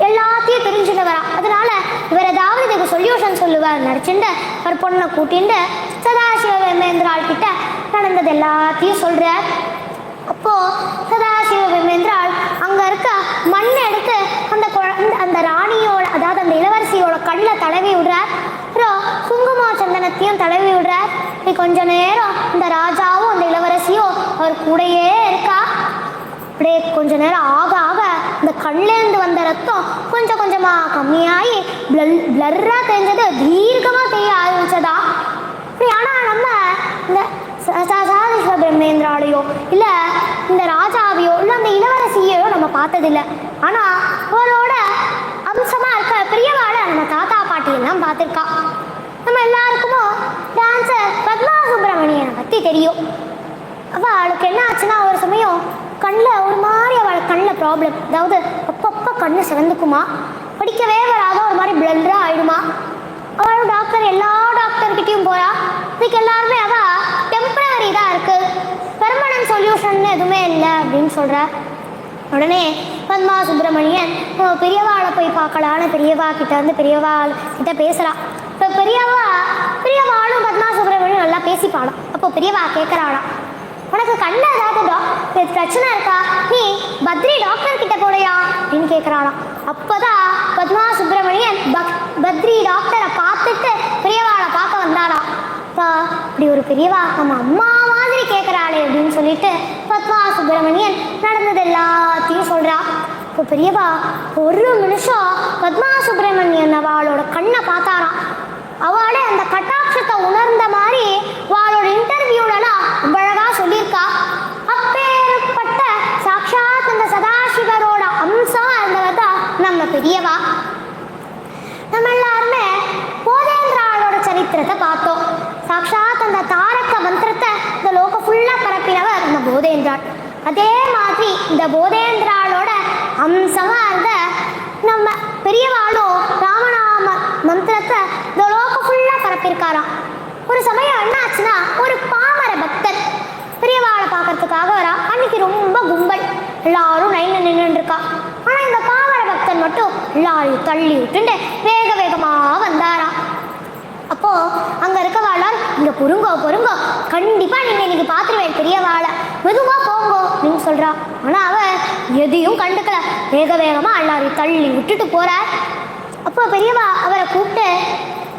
எல்லாத்தையும் தெரிஞ்சுட்டு வரா. அதனால இவர் ஏதாவது இதுக்கு சொல்யூஷன் சொல்லுவார் நினச்சிட்டு அவர் பொண்ணை கூட்டிட்டு சதாசிவ பிரம்மேந்திராள் கிட்ட நடந்தது எல்லாத்தையும் சொல்கிறார். அப்போது சதாசிவ பிரம்மேந்திராள் அங்கே இருக்க மண்ணை எடுத்து அந்த ராணியோட, அதாவது அந்த இளவரசியோட கண்ணில் தடவி விடுறார். அப்புறம் குங்கும சந்தனத்தையும் தடவி விடுறார். இப்படி கொஞ்ச நேரம் இந்த ராஜாவும் அந்த இளவரசியும் அவர் கூடையே இருக்கா. அப்படியே கொஞ்ச நேரம் ஆக ஆக இந்த கண்லேருந்து வந்த ரத்தம் கொஞ்சம் கொஞ்சமாக கம்மியாகி பிளர்ராக தெரிஞ்சது, தீர்க்கமாக தெரிய ஆரம்பிச்சதா. இப்படி ஆனால் நம்ம இந்த சதாசிவ பிரம்மேந்திராலையோ இல்லை இந்த ராஜாவையோ இல்லை அந்த இளவரசியையோ நம்ம பார்த்ததில்லை. ஆனால் அவரோட அம்சமாக இருக்க பெரியவாளை நம்ம தாத்தா பாட்டியெல்லாம் பார்த்துருக்கா. நம்ம எல்லாருக்குமோ டான்ஸர் பத்மா சுப்பிரமணியனை பற்றி தெரியும். அவளுக்கு என்ன ஆச்சுன்னா ஒரு சமயம் கண்ணில் ஒரு மாதிரி அவள் கண்ணில் ப்ராப்ளம், அதாவது அப்பப்போ கண்ணு சிவந்துக்குமா, படிக்கவே வராத ஒரு மாதிரி பிளர்ராக ஆகிடுமா. அவளும் டாக்டர் எல்லா டாக்டர்கிட்டையும் போகிறா. இதுக்கு எல்லாருமே அவள் டெம்பரரி தான் இருக்குது, பெர்மனன்ட் சொல்யூஷன் எதுவுமே இல்லை அப்படின்னு சொல்கிற. உடனே பத்மா சுப்பிரமணியன் பெரியவாளை போய் பார்க்கலான்னு பெரியவா கிட்ட வந்து பெரியவா கிட்ட பேசுகிறா. இப்போ பெரியவாளும் பத்மா சுப்பிரமணியன் நல்லா பேசிப்பாடும். அப்போ பெரியவா கேட்குறாளாம், உனக்கு கண்ணில் ஏதாவது பிரச்சனை இருக்கா, நீ பத்ரி டாக்டர் கிட்ட போலையா அப்படின்னு கேட்குறாளாம். அப்போதான் பத்மா சுப்பிரமணியன் பத்ரி டாக்டரை பார்த்துட்டு பெரியவாளை பார்க்க வந்தாளாம். அப்பா இப்படி ஒரு பெரியவா நம்ம அம்மா மாதிரி கேட்குறாளே அப்படின்னு சொல்லிட்டு பத்மா சுப்பிரமணியன் நடந்தது எல்லாத்தையும் சொல்கிறா. இப்போ பெரியவா ஒரு நிமிஷம் பத்மா சுப்பிரமணியன் அவளோட கண்ணை பார்த்தாராம். அவளே அந்த கட்டாட்சத்தை உணர்ந்த மாதிரி அவளோட இன்டர்வியூலலாம் ரொம்ப அழகாக சொல்லியிருக்கா. அப்பேற்பட்ட சாட்சாத் அந்த சதாசிவரோட அம்சமாக இருந்தவர் தான் நம்ம பெரியவா. நம்ம எல்லாருமே போதேந்திராள். அதே மாதிரி இந்த போதேந்திராளோட அம்சமாக இருந்த நம்ம பெரியவாளும் ராமநாம மந்திரத்தை இந்த லோகம் ஃபுல்லாக பரப்பியிருக்காராம். ஒரு சமயம் என்ன ஆச்சுன்னா, ஒரு பாமர பக்தர் பெரியவாளை பார்க்கறதுக்காக வரா. அன்னைக்கு ரொம்ப கும்பல், எல்லாரும் லைனில் நின்றுருக்கா. ஆனால் இந்த பாமர பக்தன் மட்டும் எல்லாரையும் தள்ளி விட்டுண்டு வேக வேகமாக வந்தாராம். அப்போது அங்கே இருக்கவாளால், இங்கே பொறுங்கோ பொறுங்கோ, கண்டிப்பாக நீங்கள் இன்னைக்கு பார்த்துருவேன் பெரியவாளை, மெதுவாக போங்கோ அப்படின்னு சொல்கிறா. ஆனால் அவர் எதையும் கண்டுக்கல, வேக வேகமாக எல்லாரையும் தள்ளி விட்டுட்டு போகிறார். அப்போ பெரியவா அவரை கூப்பிட்டு,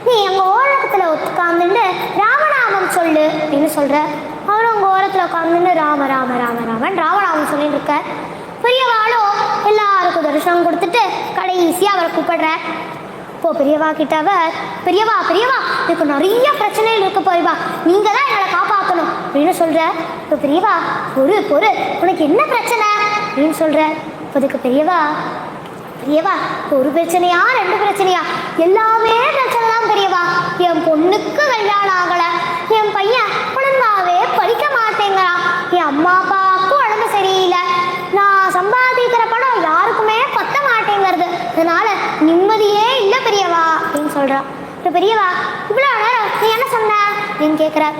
நீ அங்கே ஓரத்தில் உட்காந்துட்டு ராமநாமம் சொல்லு அப்படின்னு சொல்கிற. அவரும் அங்கே ஓரத்தில் உட்காந்துட்டு ராம ராம ராம ராமன் ராமநாமம் சொல்லிட்டு இருக்க. பெரியவாளும் எல்லாருக்கும் தரிசனம் கொடுத்துட்டு கடைசியாக அவரை கூப்பிடுற. இப்போது பெரியவா கிட்ட அவர், பெரியவா பெரியவா எனக்கு நிறைய பிரச்சனைகள் இருக்கு பெரியவா, நீங்கள் தான் எங்களை காப்பாற்றணும் அப்படின்னு சொல்கிற. இப்போ பெரியவா பொறு பொறு, உனக்கு என்ன பிரச்சனை அப்படின்னு சொல்கிற. இப்போ அதுக்கு பெரியவா, பெரியவா ஒரு பிரச்சனையா ரெண்டு பிரச்சனையா, எல்லாமே பிரச்சனை தான் பெரியவா. என் பொண்ணுக்கு கல்யாணம் ஆகலை, என் பையன் ஒழுங்காவே படிக்க மாட்டேங்கிறான், என் அம்மா அப்பாவுக்கும் உடம்பு சரியில்லை, நான் சம்பாதிக்கிற பணம் யாருக்குமே பத்த மாட்டேங்கிறது, அதனால நிம்மதியே இல்லை பெரியவா அப்படின்னு சொல்கிறா. இப்போ பெரியவா, இவ்வளோ நேரம் நீ என்ன சொன்ன அப்படின்னு கேட்குறார்.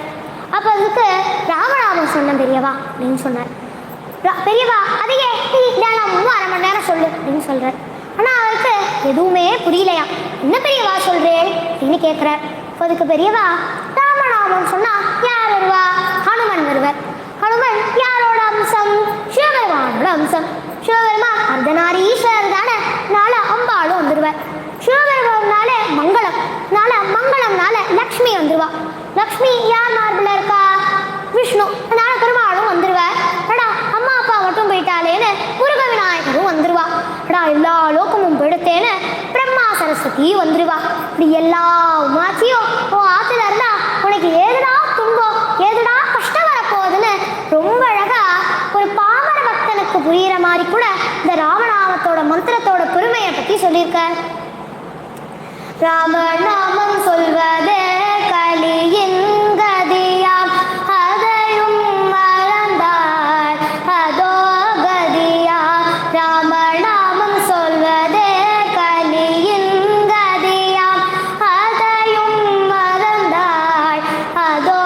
அப்போ அதுக்கு ராமநாமம் சொன்னேன் பெரியவா அப்படின்னு சொன்னார். பெரியவா அதையே நீ தினமும் 1/2 மணி நேரம் சொல்லு அப்படின்னு சொல்கிறார். ஆனால் அவருக்கு எதுவுமே புரியலையா. என்ன பெரியவா சொல்கிறேன் அப்படின்னு கேட்குறார். இப்போ அதுக்கு பெரியவா, ராமநாமம் சொன்னால் யார் வருவா? ஹனுமன் வருவார். ஹனுமன் யாரோட அம்சம்? சிவபெருமானோட அம்சம். சிவபெருமான் அர்த்தநாரீஸ்வரர் தானே, நாளை அம்பாளும் வந்துடுவார். சிவபெருமானாலே மங்களம், மங்களம்னால லக்ஷ்மி வந்துடுவா. லக்ஷ்மி யார் மார்பில் இருக்கா? விஷ்ணு, அதனால பெருமாளும் வந்துடுவார். அடா அம்மா அப்பா மட்டும் போயிட்டாலேன்னு முருக விநாயகரும் வந்துடுவா. அடா எல்லா லோகமும் போயிடுத்தேன்னு பிரம்மா சரஸ்வதியும் வந்துடுவா. இப்படி எல்லா உமாச்சியும் உன் ஆற்றுல இருந்தா உனக்கு ஏதுடா துன்பம், ஏதுடா கஷ்டம் வரப்போகுதுன்னு ரொம்ப அழகா ஒரு பாமர பக்தனுக்கு புரிகிற மாதிரி கூட இந்த ராமநாமத்தோட மந்திரத்தோட பெருமையை பற்றி சொல்லியிருக்கார். ராமநாமம் சொல்வதே கலியின் கதியாம், அதையும் மறந்தார் அதோ கதியாம். ராமநாமம் சொல்வதே கலியின் கதியாம், அதையும் மறந்தார் அதோ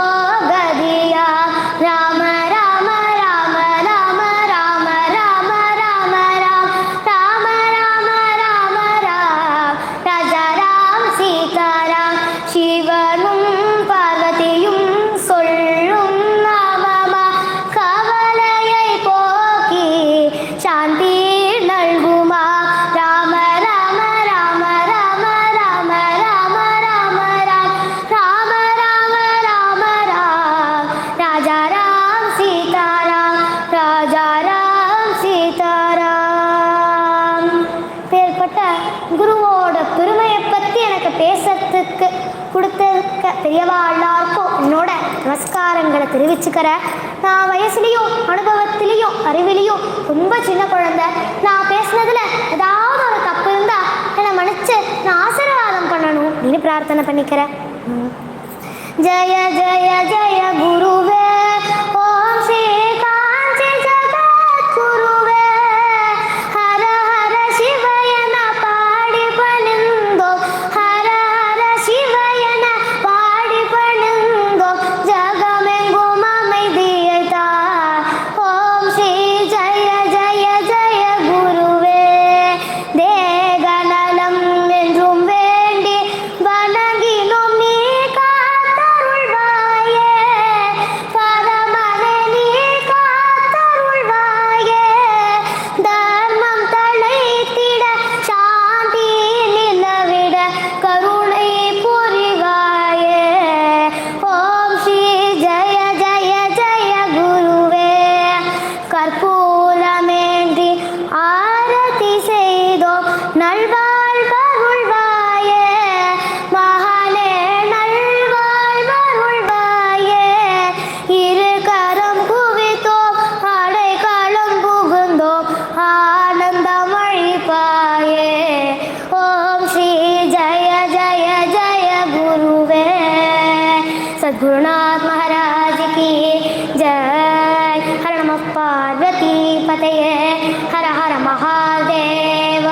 கதியாம். ராம ராம ராம ராம ராம ராம ராம ராம், ராம ராம ராம ராம், ராஜா ராம் சீதாராம். சிவனும் பார்வதியும் சொல்லும் நாமமா, கவலையை போக்கி சாந்தி நல்குமா. ராம ராம ராம ராம ராம ராம ராம ராம், ராம ராம ராம ராம், ராஜா ராம் சீதாராம், ராஜா ராம் சீதாராம். பேர்பட்ட குருவோட பெருமையை பற்றி எனக்கு பேசுறதுக்கு கொடுத்துருக்க பெரியவா எல்லாருக்கும் என்னோட நமஸ்காரங்களை தெரிவிச்சுக்கிறேன். நான் வயசுலேயும் அனுபவத்திலையும் அறிவிலையும் ரொம்ப சின்ன குழந்தை. நான் பேசுனதில் ஏதாவது ஒரு தப்பு இருந்தால் என்னை மன்னிச்சு நான் ஆசீர்வாதம் பண்ணணும் அப்படின்னு பிரார்த்தனை பண்ணிக்கிறேன். ஜய ஜய ஜய குருவே, ஓம் ஸ்ரீ காஞ்சி ஜகத்குருவே, ஹர ஹர சிவயன பாடி பணிந்தோம், ஹர ஹர சிவயன பாடி பணிந்தோம், ஜகமெங்கும் அமைதியை தார். ஓம் ஸ்ரீ ஜய ஜய ஜய குருவே, தேகநலம் என்றும் வேண்டி வணங்கினோம் நீ காத்தருள்வாயே, பரமனே நீ காத்தருள்வாயே, தர்மம் தழைத்திட சாந்தி நிலவிட கருணை புரிவாயே. ஓம் ஸ்ரீ ஜய ஜய ஜய குருவே, கற்பூரமேன்றி ஆரதி செய்தோம் நல்வாழ்வருள்வாயே, மகானே நல்வாழ்வருள்வாயே, இரு கரம் குவித்தோம் அடைக்கலம் புகுந்தோம் ஆனந்தம் அழிப்பாயே. ஓம் ஸ்ரீ ஜய ஜய ஜய குருவே, சத்குருநாத் மகாராஜ் की जय. हर हरये हर हर महादेव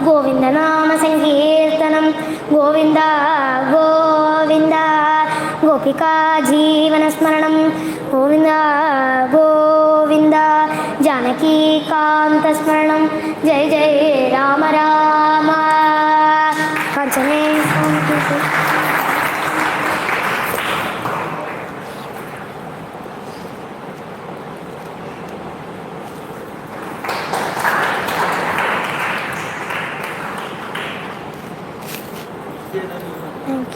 गोविंद नाम संकीर्तनम गोविंद गोविंद गोपिका जीवन स्मरणम गोविंद गोविंद जानकी कांत स्मरणम जय जय राम राम कांचने Thank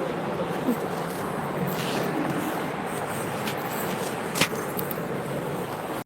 you.